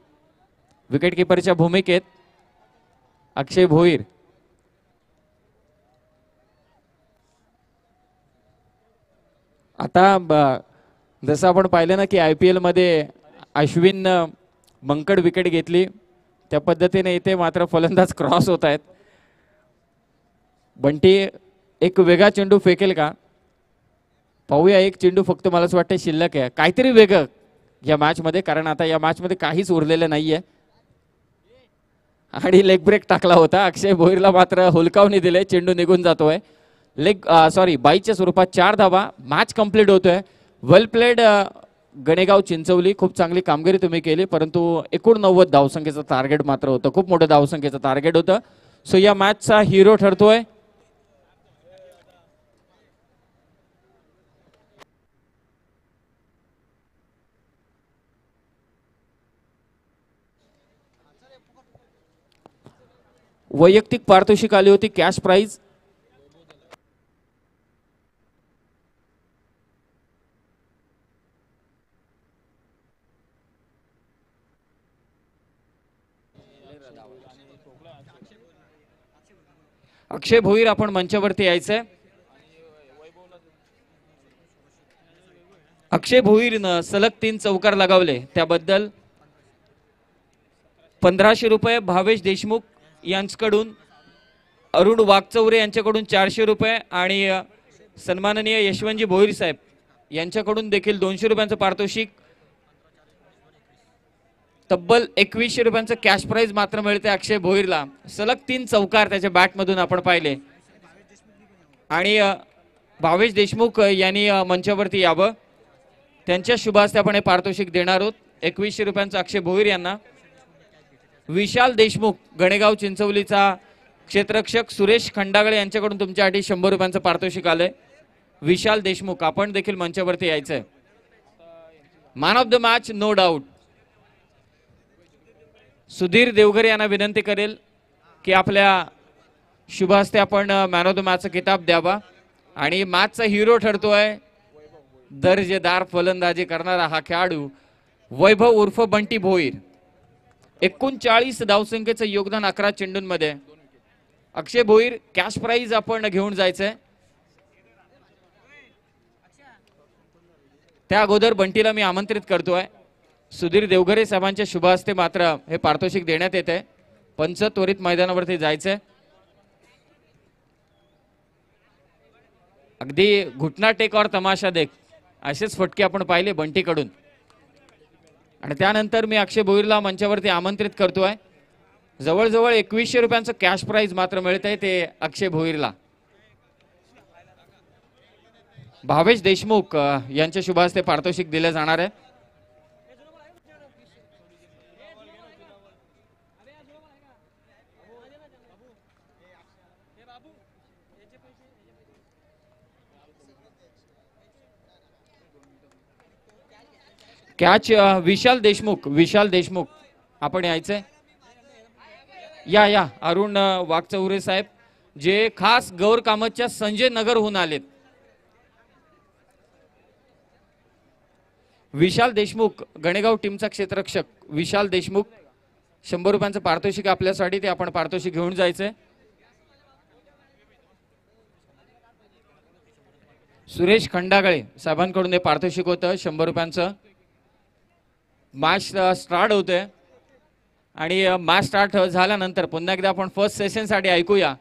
विकेट किपरच्या भूमिकेत अक्षय भोईर. आता जसं आपण पाहिलं ना की IPL मध्ये अश्विन बंकड विकेट घेतली त्या पद्धतीने इथे मात्र फलंदाज क्रॉस होत आहेत. बंटी एक वेगळा चेंडू फेकेल का पाहूया. एक चेंडू फक्त मला असं वाटतं शिल्लक आहे. काहीतरी वेगळं या मॅच मध्ये, कारण आता या मॅच मध्ये काहीच उरलेलं नाहीये. आणि लेग ब्रेक टाकला होता अक्षय भोईरला, मात्र हुलकावणी दिले. चेंडू निघून जातोय. बाईच्या स्वरूपात 4 धावा. मॅच कंप्लीट होतोय. वेल प्लेड गणेगाव चिंचवली. खूप चांगली कामगिरी तुम्ही केली, परंतु 89 धावसंख्येचं टार्गेट मात्र होतं. खूप मोठं धावसंख्येचं टार्गेट होतं. सो या मॅचचा हिरो ठरतोय वैयक्तिक पारितोषिक आली होती कॅश प्राइज. अक्षय भोईर आपण मंचावरती यायचंय. अक्षय भोईरनं सलग 3 चौकार लगावले त्याबद्दल 1500 रुपये. भावेश देशमुख यांच्याकडून, अरुण वागचौरे यांच्याकडून 400 रुपये आणि सन्माननीय यशवंतजी भोईर साहेब यांच्याकडून देखील 200 रुपयांचं पारितोषिक. तब्बल 2100 रुपयांचं कॅश प्राइज मात्र मिळते अक्षय भोईरला. सलग 3 चौकार त्याच्या बॅटमधून आपण पाहिले. आणि भावेश देशमुख यांनी मंचावरती यावं. त्यांच्या शुभ हस्ते आपण हे पारितोषिक देणार आहोत. 2100 रुपयांचं अक्षय भोईर यांना. विशाल देशमुख गणेगाव चिंचवलीचा क्षेत्ररक्षक सुरेश खंडागळे यांच्याकडून तुमच्यासाठी 100 रुपयांचं पारितोषिक आलंय. विशाल देशमुख आपण देखील मंचावरती यायचंय. Man of the match no doubt Sudhir Deoghare यांना विनंती करेल की आपल्या शुभ हस्ते आपण मॅन ऑफ द मॅचचा किताब द्यावा. आणि मॅचचा हिरो ठरतोय दर्जेदार फलंदाजी करणारा हा खेळाडू वैभव उर्फ बंटी भोईर. 39 धावसंख्येचं योगदान 11 चेंडूंमध्ये. अक्षय भोईर कॅश प्राइज आपण घेऊन जायचंय. त्या अगोदर बंटीला मी आमंत्रित करतोय. सुधीर देवघरे साहेबांच्या शुभ हस्ते मात्र हे पारितोषिक देण्यात येते. पंच त्वरित मैदानावरती जायचंय. अगदी घुटना टेक और तमाशा देख असेच फटके आपण पाहिले बंटीकडून. आणि त्यानंतर मी अक्षय भोईरला मंचावरती आमंत्रित करतोय. जवळजवळ 2100 रुपयांचं कॅश प्राइज मात्र मिळतंय ते अक्षय भोईरला. भावेश देशमुख यांच्या शुभ हस्ते पारितोषिक दिले जाणार आहे. कॅच विशाल देशमुख आपण यायचंय. या अरुण वागचौरे साहेब जे खास गौर कामतच्या संजय नगरहून आलेत. विशाल देशमुख गणेगाव टीमचा क्षेत्ररक्षक विशाल देशमुख 100 रुपयांचं पारितोषिक आपल्यासाठी ते आपण पारितोषिक घेऊन जायचंय. सुरेश खंडागळे साहेबांकडून हे पारितोषिक होतं 100 रुपयांचं. मॅच स्टार्ट होते आणि मॅच स्टार्ट झाल्यानंतर पुन्हा एकदा आपण फर्स्ट सेशन साठी ऐकूया